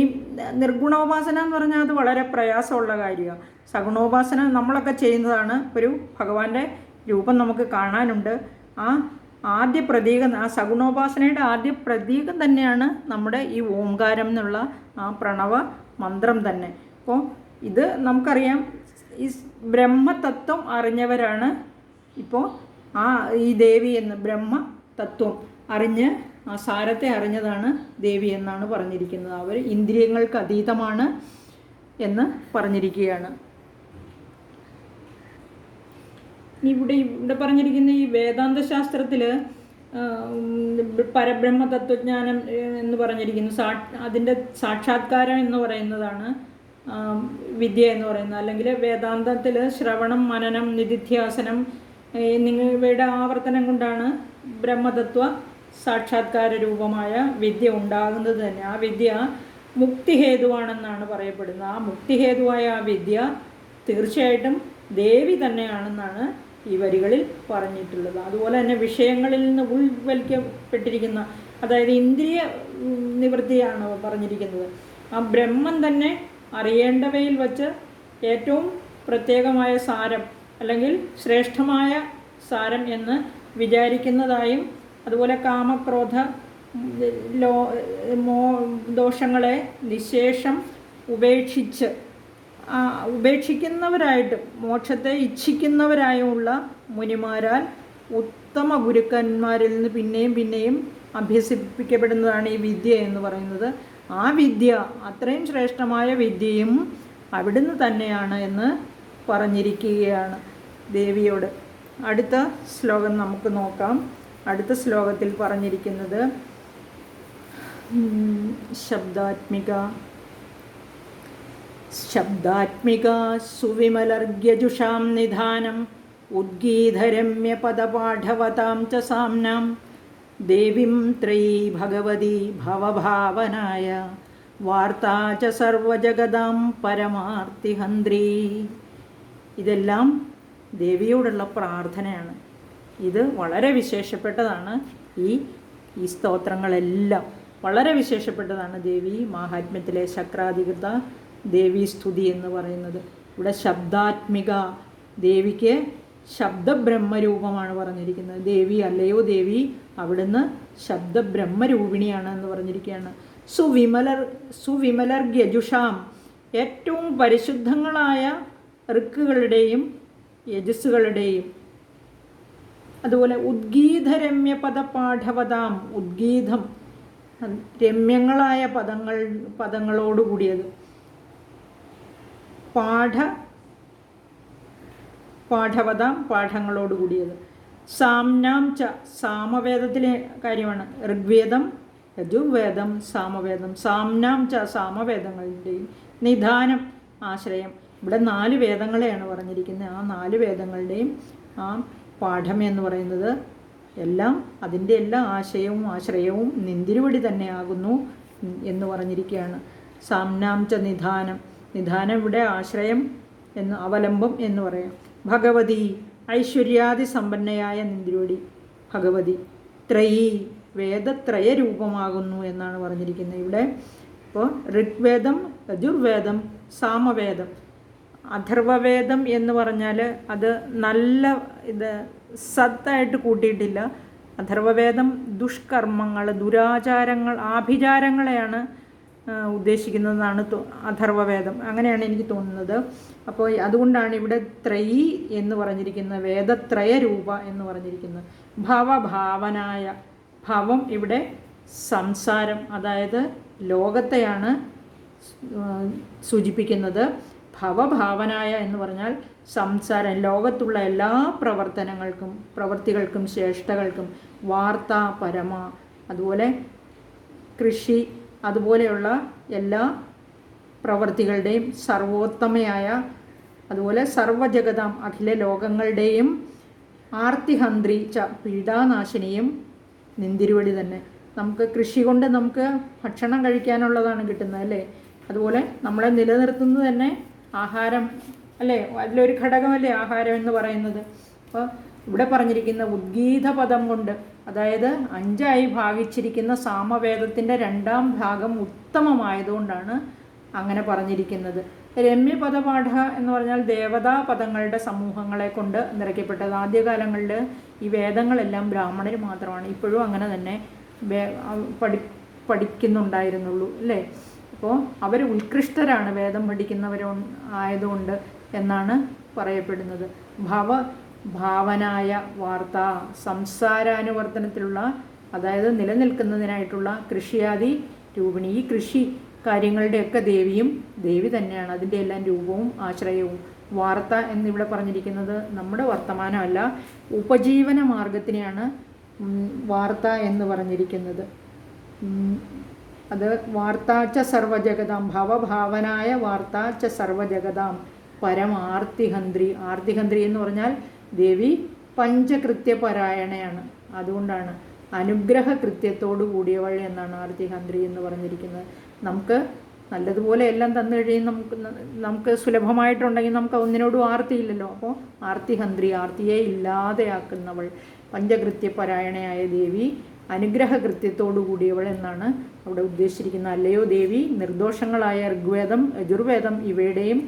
നിർഗുണോപാസന എന്ന് പറഞ്ഞാൽ അത് വളരെ പ്രയാസമുള്ള കാര്യമാണ്. സഗുണോപാസന നമ്മളൊക്കെ ചെയ്യുന്നതാണ്. ഒരു ഭഗവാന്റെ രൂപം നമുക്ക് കാണാനുണ്ട്. ആ ആദ്യ പ്രതീകം, ആ സഗുണോപാസനയുടെ ആദ്യ പ്രതീകം തന്നെയാണ് നമ്മുടെ ഈ ഓംകാരം എന്നുള്ള ആ പ്രണവ മന്ത്രം തന്നെ. അപ്പോൾ ഇത് നമുക്കറിയാം, ഈ ബ്രഹ്മതത്വം അറിഞ്ഞവരാണ് ഇപ്പോൾ ഈ ദേവി എന്ന്, ബ്രഹ്മതത്വം അറിഞ്ഞ് ആ സാരത്തെ അറിഞ്ഞതാണ് ദേവി എന്നാണ് പറഞ്ഞിരിക്കുന്നത്. അവർ ഇന്ദ്രിയങ്ങൾക്ക് അതീതമാണ് എന്ന് പറഞ്ഞിരിക്കുകയാണ്. ഇവിടെ പറഞ്ഞിരിക്കുന്ന ഈ വേദാന്ത ശാസ്ത്രത്തിൽ പരബ്രഹ്മ തത്വജ്ഞാനം എന്ന് പറഞ്ഞിരിക്കുന്നു. അതിൻ്റെ സാക്ഷാത്കാരം എന്ന് പറയുന്നതാണ് വിദ്യ എന്ന് പറയുന്നത്. അല്ലെങ്കിൽ വേദാന്തത്തിൽ ശ്രവണം, മനനം, നിധിധ്യാസനം എന്നിവയുടെ ആവർത്തനം കൊണ്ടാണ് ബ്രഹ്മതത്വ സാക്ഷാത്കാര രൂപമായ വിദ്യ ഉണ്ടാകുന്നത് തന്നെ. ആ വിദ്യ മുക്തിഹേതുവാണെന്നാണ് പറയപ്പെടുന്നത്. ആ മുക്തിഹേതുവായ ആ വിദ്യ തീർച്ചയായിട്ടും ദേവി തന്നെയാണെന്നാണ് ഈ വരികളിൽ പറഞ്ഞിട്ടുള്ളത്. അതുപോലെ തന്നെ വിഷയങ്ങളിൽ നിന്ന് ഉൾവലിക്കപ്പെട്ടിരിക്കുന്ന, അതായത് ഇന്ദ്രിയ നിവൃത്തിയാണ് പറഞ്ഞിരിക്കുന്നത്. ആ ബ്രഹ്മം തന്നെ അറിയേണ്ടവയിൽ വച്ച് ഏറ്റവും പ്രത്യേകമായ സാരം അല്ലെങ്കിൽ ശ്രേഷ്ഠമായ സാരം എന്ന് വിചാരിക്കുന്നതായും അതുപോലെ കാമക്രോധ ദോഷങ്ങളെ നിശേഷം ഉപേക്ഷിക്കുന്നവരായിട്ട് മോക്ഷത്തെ ഇച്ഛിക്കുന്നവരായുള്ള മുനിമാരാൽ ഉത്തമ ഗുരുക്കന്മാരിൽ നിന്ന് പിന്നെയും പിന്നെയും അഭ്യസിപ്പിക്കപ്പെടുന്നതാണ് ഈ വിദ്യ എന്ന് പറയുന്നത്. ആ വിദ്യ അത്രയും ശ്രേഷ്ഠമായ വിദ്യയും അവിടുന്ന് തന്നെയാണ് എന്ന് പറഞ്ഞിരിക്കുകയാണ് ദേവിയോട്. അടുത്ത ശ്ലോകം നമുക്ക് നോക്കാം. അടുത്ത ശ്ലോകത്തിൽ പറഞ്ഞിരിക്കുന്നത് ശബ്ദാത്മിക സുവിമലർഗ്യജുഷാം നിധാനം ഉദ്ഗീതരമ്യ പദപാഠവതാം ച സാമ്നാം ദേവീം ത്രയീ ഭഗവതി ഭവഭാവനായ വാർത്താ ച സർവജഗദാം പരമാർത്തിഹന്ത്രി. ഇതെല്ലാം ദേവിയോടുള്ള പ്രാർത്ഥനയാണ്. ഇത് വളരെ വിശേഷപ്പെട്ടതാണ്. ഈ സ്തോത്രങ്ങളെല്ലാം വളരെ വിശേഷപ്പെട്ടതാണ്. ദേവി മാഹാത്മ്യത്തിലെ ശക്രാധികൃത ദേവീ സ്തുതി എന്ന് പറയുന്നത്. ഇവിടെ ശബ്ദാത്മിക, ദേവിക്ക് ശബ്ദബ്രഹ്മരൂപമാണ് പറഞ്ഞിരിക്കുന്നത്. ദേവി അല്ലയോ ദേവി, അവിടുന്ന് ശബ്ദബ്രഹ്മരൂപിണിയാണ് എന്ന് പറഞ്ഞിരിക്കുകയാണ്. സുവിമലർ യജുഷാം, ഏറ്റവും പരിശുദ്ധങ്ങളായ ഋക്കുകളുടെയും യജസ്സുകളുടെയും, അതുപോലെ ഉദ്ഗീതരമ്യ പദപാഠവതാം, ഉദ്ഗീതം രമ്യങ്ങളായ പദങ്ങളോടുകൂടിയത്, പാഠവതാം പാഠങ്ങളോടുകൂടിയത്, സാംനാം ച സാമവേദത്തിലെ കാര്യമാണ്. ഋഗ്വേദം, യജുർവേദം, സാമവേദം. സാംനാം ച സാമവേദങ്ങളുടെയും നിധാനം ആശ്രയം. ഇവിടെ 4 വേദങ്ങളെയാണ് പറഞ്ഞിരിക്കുന്നത്. ആ 4 വേദങ്ങളുടെയും ആ പാഠം എന്ന് പറയുന്നത് എല്ലാം അതിൻ്റെ എല്ലാ ആശയവും ആശ്രയവും നിന്തിരുവടി തന്നെയാകുന്നു എന്ന് പറഞ്ഞിരിക്കുകയാണ്. സാംനാം ച നിധാനം. നിധാനം ഇവിടെ ആശ്രയം എന്ന്, അവലംബം എന്ന് പറയാം. ഭഗവതി, ഐശ്വര്യാദി സമ്പന്നയായ നിന്തിരുവടി ഭഗവതി. ത്രയീ, വേദത്രയ രൂപമാകുന്നു എന്നാണ് പറഞ്ഞിരിക്കുന്നത് ഇവിടെ. ഇപ്പോൾ ഋഗ്വേദം, യജുർവേദം, സാമവേദം. അഥർവവേദം എന്ന് പറഞ്ഞാൽ അത് നല്ല സത്തായിട്ട് കൂട്ടിയിട്ടില്ല. അഥർവവേദം ദുഷ്കർമ്മങ്ങൾ, ദുരാചാരങ്ങൾ, ആഭിചാരങ്ങളെയാണ് ഉദ്ദേശിക്കുന്നതെന്നാണ് അഥർവവേദം. അങ്ങനെയാണ് എനിക്ക് തോന്നുന്നത്. അപ്പോൾ അതുകൊണ്ടാണ് ഇവിടെ ത്രയീ എന്ന് പറഞ്ഞിരിക്കുന്നത്, വേദത്രയ രൂപ എന്ന് പറഞ്ഞിരിക്കുന്നത്. ഭവഭാവനായ, ഭവം ഇവിടെ സംസാരം, അതായത് ലോകത്തെയാണ് സൂചിപ്പിക്കുന്നത്. ഭവഭാവനായ എന്ന് പറഞ്ഞാൽ സംസാരം, ലോകത്തുള്ള എല്ലാ പ്രവർത്തികൾക്കും ശ്രേഷ്ഠകൾക്കും, വാർത്ത, പരമ, അതുപോലെ കൃഷി, അതുപോലെയുള്ള എല്ലാ പ്രവർത്തികളുടെയും സർവോത്തമയായ, അതുപോലെ സർവജഗതാം അഖില ലോകങ്ങളുടെയും ആർത്തിഹന്ത്രി ച പീഡാനാശിനിയും നിന്തിരുവടി തന്നെ. നമുക്ക് കൃഷി കൊണ്ട് നമുക്ക് ഭക്ഷണം കഴിക്കാനുള്ളതാണ് കിട്ടുന്നത് അല്ലേ. അതുപോലെ നമ്മളെ നിലനിർത്തുന്നത് തന്നെ ആഹാരം അല്ലേ, അതിലൊരു ഘടകമല്ലേ ആഹാരം എന്ന് പറയുന്നത്. അപ്പോൾ ഇവിടെ പറഞ്ഞിരിക്കുന്ന ഉദ്ഗീത പദം കൊണ്ട്, അതായത് 5ആയി ഭാഗിച്ചിരിക്കുന്ന സാമവേദത്തിൻ്റെ 2ാം ഭാഗം ഉത്തമമായതുകൊണ്ടാണ് അങ്ങനെ പറഞ്ഞിരിക്കുന്നത്. രമ്യപദപാഠ എന്ന് പറഞ്ഞാൽ ദേവതാ പദങ്ങളുടെ സമൂഹങ്ങളെ കൊണ്ട് നിറയ്ക്കപ്പെട്ടത്. ആദ്യകാലങ്ങളിൽ ഈ വേദങ്ങളെല്ലാം ബ്രാഹ്മണർ മാത്രമാണ്, ഇപ്പോഴും അങ്ങനെ തന്നെ പഠിക്കുന്നുണ്ടായിരുന്നുള്ളൂ അല്ലേ. അപ്പോൾ അവർ ഉത്കൃഷ്ടരാണ് വേദം പഠിക്കുന്നവരോ ആയതുകൊണ്ട് എന്നാണ് പറയപ്പെടുന്നത്. ഭാവനായ വാർത്ത, സംസാരാനുവർത്തനത്തിലുള്ള, അതായത് നിലനിൽക്കുന്നതിനായിട്ടുള്ള കൃഷിയാദി രൂപിണി. ഈ കൃഷി കാര്യങ്ങളുടെയൊക്കെ ദേവി തന്നെയാണ്, അതിൻ്റെ എല്ലാം രൂപവും ആശ്രയവും. വാർത്ത എന്നിവിടെ പറഞ്ഞിരിക്കുന്നത് നമ്മുടെ വർത്തമാനമല്ല, ഉപജീവന മാർഗത്തിനെയാണ് വാർത്ത എന്ന് പറഞ്ഞിരിക്കുന്നത്. അത് വാർത്താച്ച സർവജഗതാം, ഭവഭാവനായ വാർത്താച്ച സർവജഗതാം പരമാർത്തിഹന്ത്രി. ആർത്തിഹന്ത്രി എന്ന് പറഞ്ഞാൽ ദേവി പഞ്ചകൃത്യപരായണയാണ്, അതുകൊണ്ടാണ് അനുഗ്രഹ കൃത്യത്തോടു കൂടിയവൾ എന്നാണ് ആർത്തിഹന്ത്രി എന്ന് പറഞ്ഞിരിക്കുന്നത്. നമുക്ക് നല്ലതുപോലെ എല്ലാം തന്നു കഴിയും, നമുക്ക് സുലഭമായിട്ടുണ്ടെങ്കിൽ നമുക്ക് ഒന്നിനോടും ആർത്തിയില്ലല്ലോ. അപ്പോൾ ആർത്തിഹന്ത്രി, ആർത്തിയെ ഇല്ലാതെയാക്കുന്നവൾ, പഞ്ചകൃത്യപരായണയായ ദേവി അനുഗ്രഹ കൃത്യത്തോടു കൂടിയവൾ എന്നാണ് അവിടെ ഉദ്ദേശിച്ചിരിക്കുന്നത്. അല്ലയോ ദേവി, നിർദോഷങ്ങളായ ഋഗ്വേദം, യജുർവേദം ഇവയുടെയും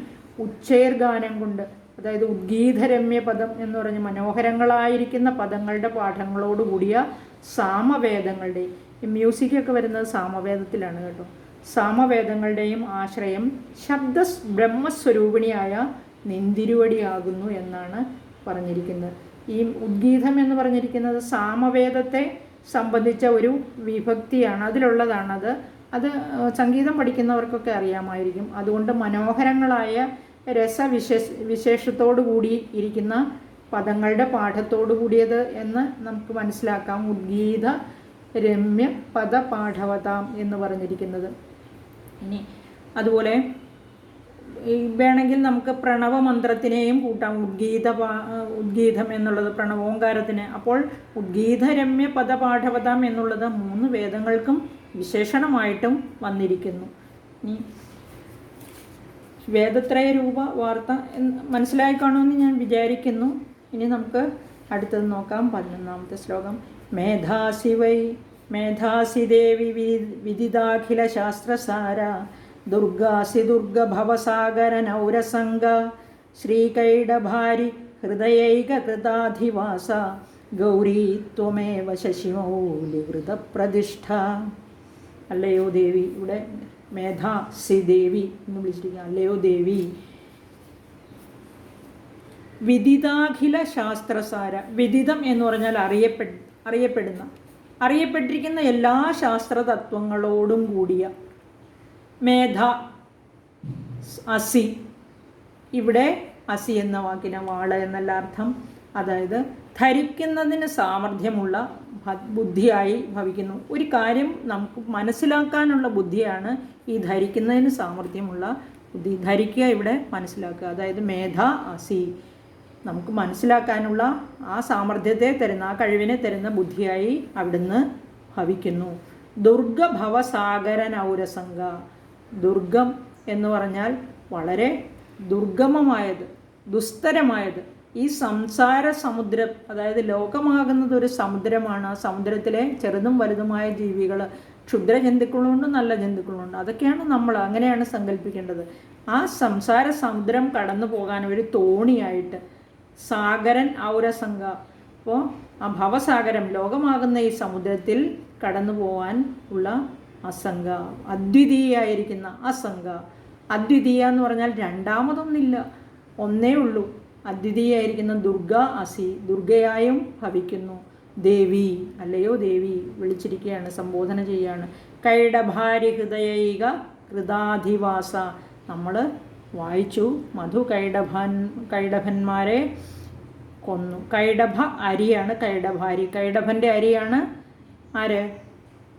ഉച്ചൈർഗാനം കൊണ്ട്, അതായത് ഉദ്ഗീതരമ്യ പദം എന്ന് പറഞ്ഞ് മനോഹരങ്ങളായിരിക്കുന്ന പദങ്ങളുടെ പാഠങ്ങളോടുകൂടിയ സാമവേദങ്ങളുടെയും, ഈ മ്യൂസിക്കൊക്കെ വരുന്നത് സാമവേദത്തിലാണ് കേട്ടോ, സാമവേദങ്ങളുടെയും ആശ്രയം ശബ്ദ ബ്രഹ്മസ്വരൂപിണിയായ നിന്തിരുവടിയാകുന്നു എന്നാണ് പറഞ്ഞിരിക്കുന്നത്. ഈ ഉദ്ഗീതം എന്ന് പറഞ്ഞിരിക്കുന്നത് സാമവേദത്തെ സംബന്ധിച്ച ഒരു വിഭക്തിയാണ്, അതിലുള്ളതാണത്. അത് സംഗീതം പഠിക്കുന്നവർക്കൊക്കെ അറിയാമായിരിക്കും. അതുകൊണ്ട് മനോഹരങ്ങളായ വിശേഷത്തോടു കൂടി ഇരിക്കുന്ന പദങ്ങളുടെ പാഠത്തോടു കൂടിയത് എന്ന് നമുക്ക് മനസ്സിലാക്കാം. ഉദ്ഗീത രമ്യ പദപാഠവതാം എന്ന് പറഞ്ഞിരിക്കുന്നത്. ഇനി അതുപോലെ വേണമെങ്കിൽ നമുക്ക് പ്രണവമന്ത്രത്തിനെയും കൂട്ടാം. ഉദ്ഗീതം എന്നുള്ളത് പ്രണവോങ്കാരത്തിന്. അപ്പോൾ ഉദ്ഗീതരമ്യ പദപാഠവതാം എന്നുള്ളത് 3 വേദങ്ങൾക്കും വിശേഷണമായിട്ടും വന്നിരിക്കുന്നു. ഇനി വേദത്രയ രൂപ വാർത്ത മനസ്സിലായി കാണുമെന്ന് ഞാൻ വിചാരിക്കുന്നു. ഇനി നമുക്ക് അടുത്തത് നോക്കാം. 11ാമത്തെ ശ്ലോകം. മേധാസി വൈ മേധാസി ദേവി വിദിതാഖില ശാസ്ത്രസാര ദുർഗാസി ദുർഗഭവസാഗര നൗരസംഗ ശ്രീകൈടഭാരി ഹൃദയൈകൃതാധിവാസ ഗൗരീ ത്വമേവ ശശിമൗലി ഹൃതപ്രതിഷ്ഠ. അല്ലയോ ദേവി, ഇവിടെ മേധാസി ദേവി എന്ന് വിളിച്ചിരിക്കുക. അല്ലയോ ദേവി, വിദിതാഖില ശാസ്ത്രസാര. വിദിതം എന്ന് പറഞ്ഞാൽ അറിയപ്പെട്ടിരിക്കുന്ന എല്ലാ ശാസ്ത്രതത്വങ്ങളോടും കൂടിയ. മേധ അസി, ഇവിടെ അസി എന്ന വാക്കിന് വാള എന്നല്ല അർത്ഥം. അതായത് ധരിക്കുന്നതിന് സാമർഥ്യമുള്ള ബുദ്ധിയായി ഭവിക്കുന്നു. ഒരു കാര്യം നമുക്ക് മനസ്സിലാക്കാനുള്ള ബുദ്ധിയാണ് ഈ ധരിക്കുന്നതിന് സാമർഥ്യമുള്ള ബുദ്ധി. ധരിക്കുക ഇവിടെ മനസ്സിലാക്കുക. അതായത് മേധ അസി, നമുക്ക് മനസ്സിലാക്കാനുള്ള ആ സാമർഥ്യത്തെ തരുന്ന, ആ കഴിവിനെ തരുന്ന ബുദ്ധിയായി അവിടുന്ന് ഭവിക്കുന്നു. ദുർഗഭവസാഗര നൗരസംഗ. ദുർഗം എന്ന് പറഞ്ഞാൽ വളരെ ദുർഗമമായത്, ദുസ്തരമായത്. ഈ സംസാര സമുദ്രം, അതായത് ലോകമാകുന്നത് ഒരു സമുദ്രമാണ്. ആ സമുദ്രത്തിലെ ചെറുതും വലുതുമായ ജീവികൾ, ക്ഷുദ്രജന്തുക്കളുണ്ട്, നല്ല ജന്തുക്കളുണ്ട്. അതൊക്കെയാണ് നമ്മൾ അങ്ങനെയാണ് സങ്കല്പിക്കേണ്ടത്. ആ സംസാര സമുദ്രം കടന്നു പോകാൻ ഒരു തോണിയായിട്ട് സാഗരൻ ഔരസംഗ. അപ്പോൾ ആ ഭവസാഗരം, ലോകമാകുന്ന ഈ സമുദ്രത്തിൽ കടന്നു പോകാൻ ഉള്ള അസംഗ, അദ്വിതീയായിരിക്കുന്ന അസംഗ. അദ്വിതീയ എന്ന് പറഞ്ഞാൽ രണ്ടാമതൊന്നില്ല, ഒന്നേ ഉള്ളൂ. അദ്വിതീയായിരിക്കുന്ന ദുർഗ അസി, ദുർഗയായും ഭവിക്കുന്നു. ദേവി, അല്ലയോ ദേവി വിളിച്ചിരിക്കുകയാണ്, സംബോധന ചെയ്യുകയാണ്. കൈടഭാരി ഹൃദയൈക കൃതാധിവാസ. നമ്മൾ വായിച്ചു, മധു കൈടഭന്മാരെ കൊന്നു. കൈടഭ അരിയാണ് കൈടഭാരി. കൈടഭൻ്റെ അരിയാണ് ആര്?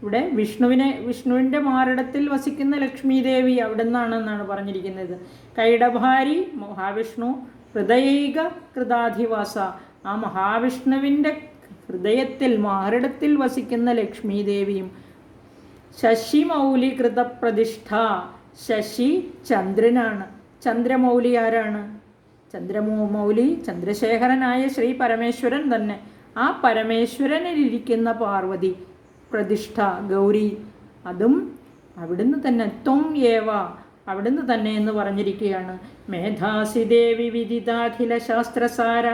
ഇവിടെ വിഷ്ണുവിൻ്റെ മാറിടത്തിൽ വസിക്കുന്ന ലക്ഷ്മി ദേവി അവിടെ നിന്നാണെന്നാണ് പറഞ്ഞിരിക്കുന്നത്. കൈടഭാരി മഹാവിഷ്ണു, ഹൃദയൈക കൃതാധിവാസ. ആ മഹാവിഷ്ണുവിൻ്റെ ഹൃദയത്തിൽ, മാറിടത്തിൽ വസിക്കുന്ന ലക്ഷ്മി ദേവിയും. ശശിമൗലി കൃതപ്രതിഷ്ഠ. ശശി ചന്ദ്രനാണ്. ചന്ദ്രമൗലി ആരാണ്? ചന്ദ്രമൗലി ചന്ദ്രശേഖരനായ ശ്രീ പരമേശ്വരൻ തന്നെ. ആ പരമേശ്വരനിലിരിക്കുന്ന പാർവതി പ്രതിഷ്ഠ, ഗൗരി, അതും അവിടുന്ന് തന്നെ. ത്വം ഏവ, അവിടുന്ന് തന്നെ എന്ന് പറഞ്ഞിരിക്കുകയാണ്. മേധാസി ദേവി വിദിതാഖില ശാസ്ത്രസാര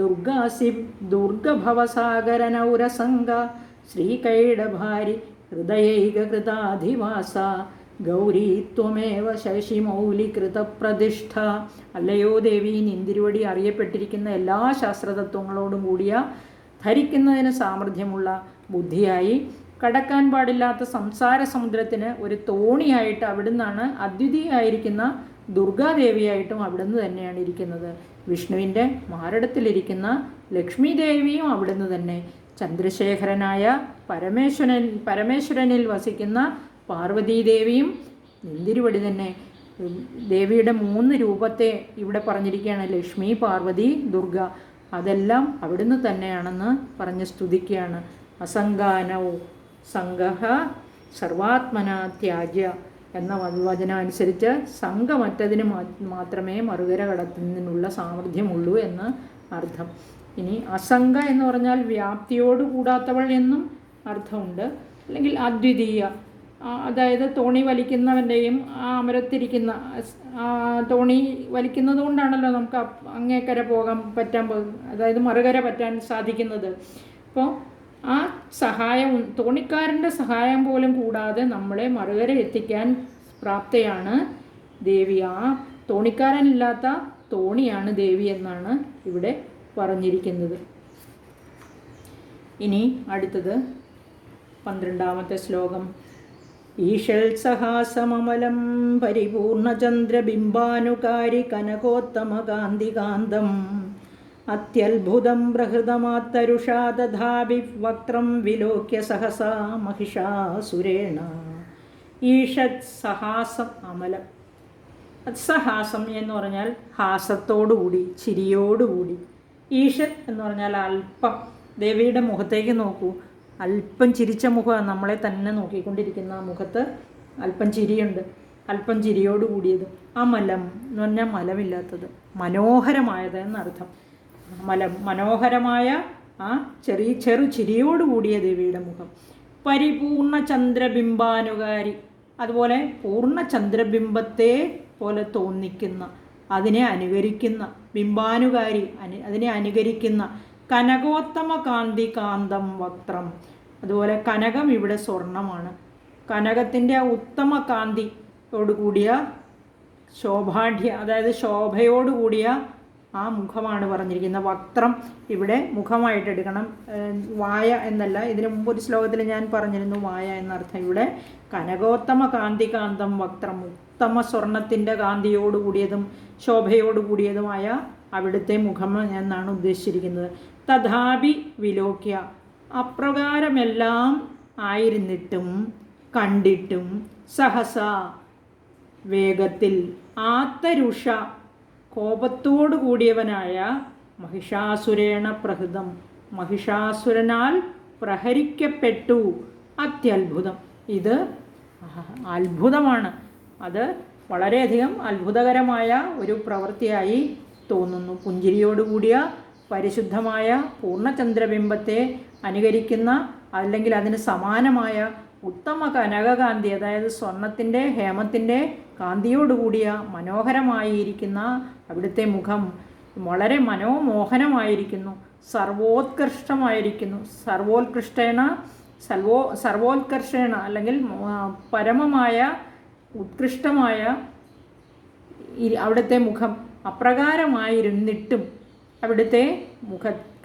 ദുർഗാസി ദുർഗഭവസാഗര നൗരസംഗ ശ്രീകൈടഭാരി ഹൃദയൈകൃതാധിവാസ ഗൗരീ ത്വമേവ ശശിമൗലി കൃതപ്രതിഷ്ഠ. അല്ലയോ ദേവി, നിന്തിരുവടി അറിയപ്പെട്ടിരിക്കുന്ന എല്ലാ ശാസ്ത്രതത്വങ്ങളോടും കൂടിയ, ധരിക്കുന്നതിന് സാമർഥ്യമുള്ള ബുദ്ധിയായി, കടക്കാൻ പാടില്ലാത്ത സംസാര സമുദ്രത്തിന് ഒരു തോണിയായിട്ട് അവിടുന്നാണ്. അദ്വിതീയായിരിക്കുന്ന ദുർഗാദേവിയായിട്ടും അവിടുന്ന് തന്നെയാണ് ഇരിക്കുന്നത്. വിഷ്ണുവിൻ്റെ മാറിടത്തിലിരിക്കുന്ന ലക്ഷ്മി ദേവിയും അവിടുന്ന് തന്നെ. ചന്ദ്രശേഖരനായ പരമേശ്വരനിൽ വസിക്കുന്ന പാർവതീദേവിയും നിന്തിരുവടി തന്നെ. ദേവിയുടെ 3 രൂപത്തെ ഇവിടെ പറഞ്ഞിരിക്കുകയാണ്, ലക്ഷ്മി, പാർവതി, ദുർഗ. അതെല്ലാം അവിടുന്ന് തന്നെയാണെന്ന് പറഞ്ഞ് സ്തുതിക്കുകയാണ്. അസംഗാനൗ സംഗഹ സർവാത്മന ത്യാജ്യ എന്ന വചനം അനുസരിച്ച് സംഘമറ്റതിന് മാത്രമേ മറുകര കടത്തുന്നതിനുള്ള സാമർഥ്യമുള്ളൂ എന്ന് അർത്ഥം. ഇനി അസംഗ എന്ന് പറഞ്ഞാൽ വ്യാപ്തിയോട് കൂടാത്തവൾ എന്നും അർത്ഥമുണ്ട്. അല്ലെങ്കിൽ അദ്വിതീയ, അതായത് തോണി വലിക്കുന്നവൻ്റെയും ആ അമരത്തിരിക്കുന്ന തോണി വലിക്കുന്നത് കൊണ്ടാണല്ലോ നമുക്ക് അങ്ങേക്കര പോകാൻ പറ്റാൻ അതായത് മറുകര പറ്റാൻ സാധിക്കുന്നത്. അപ്പോൾ ആ സഹായം, തോണിക്കാരൻ്റെ സഹായം പോലും കൂടാതെ നമ്മളെ മറുകര എത്തിക്കാൻ പ്രാപ്തയാണ് ദേവി. ആ തോണിക്കാരനില്ലാത്ത തോണിയാണ് ദേവി എന്നാണ് ഇവിടെ പറഞ്ഞിരിക്കുന്നത്. ഇനി അടുത്തത് 12ാമത്തെ ശ്ലോകം. ഈഷൽ സഹാസമമലം പരിപൂർണചന്ദ്രബിംബാനുകാരി കനകോത്തമകാന്തികാന്തം അത്യത്ഭുതം ബൃഹൃതമാത്തരുഷാ ദധാഭി വക്ത്രം വിലോക്യ സഹസാ മഹിഷാസുരേണ. ഈഷത് സഹാസം അമലം. സഹാസം എന്ന് പറഞ്ഞാൽ ഹാസത്തോടുകൂടി, ചിരിയോടുകൂടി. ഈഷത് എന്ന് പറഞ്ഞാൽ അല്പം. ദേവിയുടെ മുഖത്തേക്ക് നോക്കൂ, അല്പം ചിരിച്ച മുഖമാണ് നമ്മളെ തന്നെ നോക്കിക്കൊണ്ടിരിക്കുന്ന. ആ മുഖത്ത് അല്പം ചിരിയുണ്ട്, അല്പം ചിരിയോട് കൂടിയത്. അമലം എന്ന് പറഞ്ഞാൽ മലമില്ലാത്തത്, മനോഹരമായത് എന്നർത്ഥം. മലം മനോഹരമായ ആ ചെറു ചിരിയോട് കൂടിയ ദേവിയുടെ മുഖം. പരിപൂർണ ചന്ദ്രബിംബാനുകാരി, അതുപോലെ പൂർണ്ണ ചന്ദ്രബിംബത്തെ പോലെ തോന്നിക്കുന്ന, അതിനെ അനുകരിക്കുന്ന, ബിംബാനുകാരി അതിനെ അനുകരിക്കുന്ന, കനകോത്തമ കാന്തി കാന്തം വക്ത്രം. അതുപോലെ കനകം ഇവിടെ സ്വർണമാണ്. കനകത്തിൻ്റെ ആ ഉത്തമ കാന്തിയോടുകൂടിയ ശോഭാഢ്യ, അതായത് ശോഭയോടുകൂടിയ ആ മുഖമാണ് പറഞ്ഞിരിക്കുന്നത്. വക്ത്രം ഇവിടെ മുഖമായിട്ട് എടുക്കണം, വായ എന്നല്ല. ഇതിനു മുമ്പ് ഒരു ശ്ലോകത്തിൽ ഞാൻ പറഞ്ഞിരുന്നു വായ എന്നർത്ഥം. ഇവിടെ കനകോത്തമ കാന്തികാന്തം വക്ത്രം, ഉത്തമ സ്വർണത്തിൻ്റെ കാന്തിയോടുകൂടിയതും ശോഭയോടുകൂടിയതുമായ അവിടുത്തെ മുഖം എന്നാണ് ഉദ്ദേശിച്ചിരിക്കുന്നത്. തഥാപി വിലോക്യ, അപ്രകാരമെല്ലാം ആയിരുന്നിട്ടും കണ്ടിട്ടും, സഹസ വേഗത്തിൽ, ആത്തരുഷ കോപത്തോടു കൂടിയവനായ, മഹിഷാസുരേണ പ്രഹൃതം മഹിഷാസുരനാൽ പ്രഹരിക്കപ്പെട്ടു. അത്യത്ഭുതം, ഇത് അത്ഭുതമാണ്. അത് വളരെയധികം അത്ഭുതകരമായ ഒരു പ്രവൃത്തിയായി തോന്നുന്നു. പുഞ്ചിരിയോടുകൂടിയ പരിശുദ്ധമായ പൂർണ്ണചന്ദ്രബിംബത്തെ അനുകരിക്കുന്ന, അല്ലെങ്കിൽ അതിന് സമാനമായ ഉത്തമ കനകകാന്തി, അതായത് സ്വർണത്തിൻ്റെ ഹേമത്തിൻ്റെ കാന്തിയോടുകൂടിയ മനോഹരമായിരിക്കുന്ന അവിടുത്തെ മുഖം വളരെ മനോമോഹനമായിരിക്കുന്നു, സർവോത്കൃഷ്ടമായിരിക്കുന്നു. സർവോത്കർഷേണ അല്ലെങ്കിൽ പരമമായ ഉത്കൃഷ്ടമായ അവിടുത്തെ മുഖം. അപ്രകാരമായിരുന്നിട്ടും അവിടുത്തെ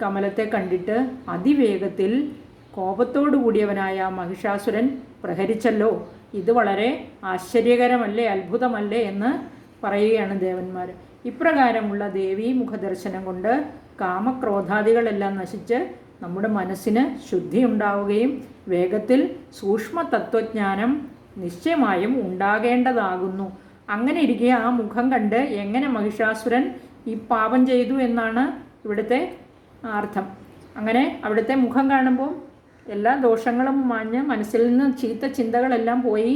കമലത്തെ കണ്ടിട്ട് അതിവേഗത്തിൽ കോപത്തോടു കൂടിയവനായ മഹിഷാസുരൻ പ്രഹരിച്ചല്ലോ. ഇത് വളരെ ആശ്ചര്യകരമല്ലേ, അത്ഭുതമല്ലേ എന്ന് പറയുകയാണ് ദേവന്മാർ. ഇപ്രകാരമുള്ള ദേവീ മുഖദർശനം കൊണ്ട് കാമക്രോധാദികളെല്ലാം നശിച്ച് നമ്മുടെ മനസ്സിന് ശുദ്ധി ഉണ്ടാവുകയും വേഗത്തിൽ സൂക്ഷ്മ തത്വജ്ഞാനം നിശ്ചയമായും ഉണ്ടാകേണ്ടതാകുന്നു. അങ്ങനെ ഇരിക്കെ ആ മുഖം കണ്ട് എങ്ങനെ മഹിഷാസുരൻ ഈ പാപം ചെയ്തു എന്നാണ് ഇവിടുത്തെ അർത്ഥം. അങ്ങനെ അവിടുത്തെ മുഖം കാണുമ്പോൾ എല്ലാ ദോഷങ്ങളും മാഞ്ഞ് മനസ്സിൽ നിന്ന് ചീത്ത ചിന്തകളെല്ലാം പോയി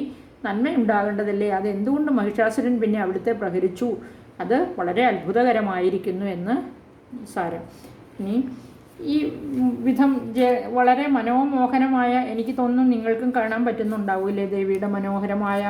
നന്മയുണ്ടാകേണ്ടതല്ലേ. അതെന്തുകൊണ്ട് മഹിഷാസുരൻ പിന്നെ അവിടുത്തെ പ്രഹരിച്ചു? അത് വളരെ അത്ഭുതകരമായിരിക്കുന്നു എന്ന് സാരം. ഇനി ഈ വിധം വളരെ മനോമോഹനമായ, എനിക്ക് തോന്നുന്നു നിങ്ങൾക്കും കാണാൻ പറ്റുന്നുണ്ടാവില്ലേ ദേവിയുടെ മനോഹരമായ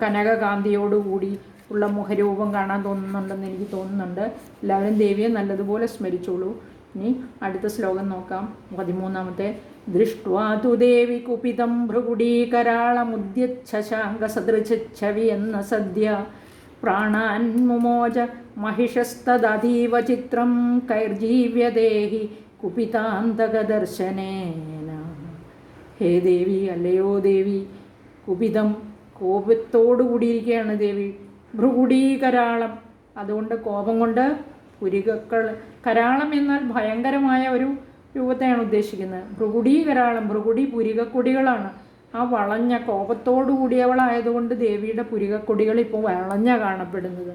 കനകകാന്തിയോടുകൂടി ഉള്ള മുഖരൂപം കാണാൻ തോന്നുന്നുണ്ടെന്ന് എനിക്ക് തോന്നുന്നുണ്ട്. എല്ലാവരും ദേവിയെ നല്ലതുപോലെ സ്മരിച്ചോളൂ. ഇനി അടുത്ത ശ്ലോകം നോക്കാം, 13ാമത്തെ. ദൃഷ്ട്വാ തു ദേവി കുപിതം ഭൃഗുടീകരാളമുദ്യച്ഛശാങ്കസദൃച്ഛവി എന്ന സദ്യ പ്രാണാൻ മുമോജ മഹിഷസ്തദീവ ചിത്രം കൈർജീവ്യദേഹി കുപിതാന്തകദർശനേന. ഹേ ദേവി, അല്ലയോ ദേവി, കുപിതം കോപത്തോടു കൂടിയിരിക്കുകയാണ് ദേവി. ഭൃഗുടീകരാളം, അതുകൊണ്ട് കോപം കൊണ്ട് കരാളം എന്നാൽ ഭയങ്കരമായ ഒരു രൂപത്തെയാണ് ഉദ്ദേശിക്കുന്നത്. ഭൃഗുടീകരാളം, ഭൃഗുടി പുരികക്കൊടികളാണ്. ആ വളഞ്ഞ കോപത്തോടു കൂടിയവളായതുകൊണ്ട് ദേവിയുടെ പുരികക്കൊടികൾ ഇപ്പോൾ വളഞ്ഞ കാണപ്പെടുന്നത്.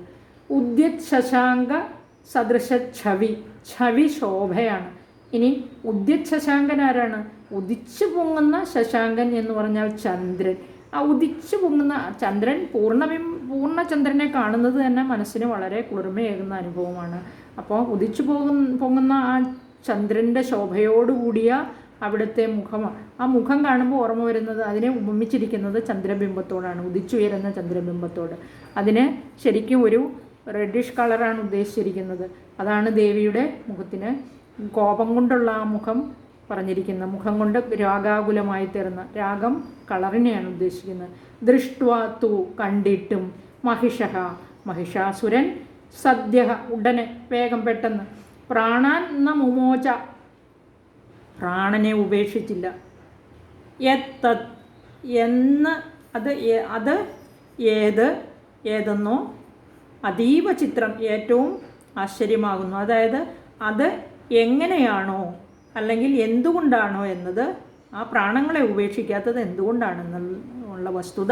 ഉദ്യത് ശശാങ്ക സദൃശ ഛവി ശോഭയാണ്. ഇനി ഉദ്യത് ശശാങ്കൻ ആരാണ്? ഉദിച്ചു പൊങ്ങുന്ന ശശാങ്കൻ എന്ന് പറഞ്ഞാൽ ചന്ദ്രൻ. ആ ഉദിച്ചു പൊങ്ങുന്ന ചന്ദ്രൻ, പൂർണ്ണചന്ദ്രനെ കാണുന്നത് തന്നെ മനസ്സിന് വളരെ കുളിർമയേകുന്ന അനുഭവമാണ്. അപ്പോൾ ഉദിച്ചു പൊങ്ങുന്ന ആ ചന്ദ്രൻ്റെ ശോഭയോടുകൂടിയ അവിടുത്തെ മുഖമാണ്. ആ മുഖം കാണുമ്പോൾ ഓർമ്മ വരുന്നത്, അതിനെ ഉപമിച്ചിരിക്കുന്നത് ചന്ദ്രബിംബത്തോടാണ്, ഉദിച്ചുയരുന്ന ചന്ദ്രബിംബത്തോട്. അതിന് ശരിക്കും ഒരു റെഡിഷ് കളറാണ് ഉദ്ദേശിച്ചിരിക്കുന്നത്. അതാണ് ദേവിയുടെ മുഖത്തിന് കോപം കൊണ്ടുള്ള ആ മുഖം പറഞ്ഞിരിക്കുന്നത്. മുഖം കൊണ്ട് രാഗാകുലമായി തീർന്ന, രാഗം കളറിനെയാണ് ഉദ്ദേശിക്കുന്നത്. ദൃഷ്ട്വാ തു കണ്ടിട്ടും, മഹിഷഃ മഹിഷാസുരൻ, സദ്യ ഉടനെ വേഗം പെട്ടെന്ന്, പ്രാണാൻ ന മുമോച പ്രാണനെ ഉപേക്ഷിച്ചില്ല, എത്തത് എന്ന് അത് ഏതെന്നോ അതീവ ചിത്രം ഏറ്റവും ആശ്ചര്യമാകുന്നു. അതായത് അത് എങ്ങനെയാണോ അല്ലെങ്കിൽ എന്തുകൊണ്ടാണോ എന്നത്, ആ പ്രാണങ്ങളെ ഉപേക്ഷിക്കാത്തത് എന്തുകൊണ്ടാണെന്നുള്ള വസ്തുത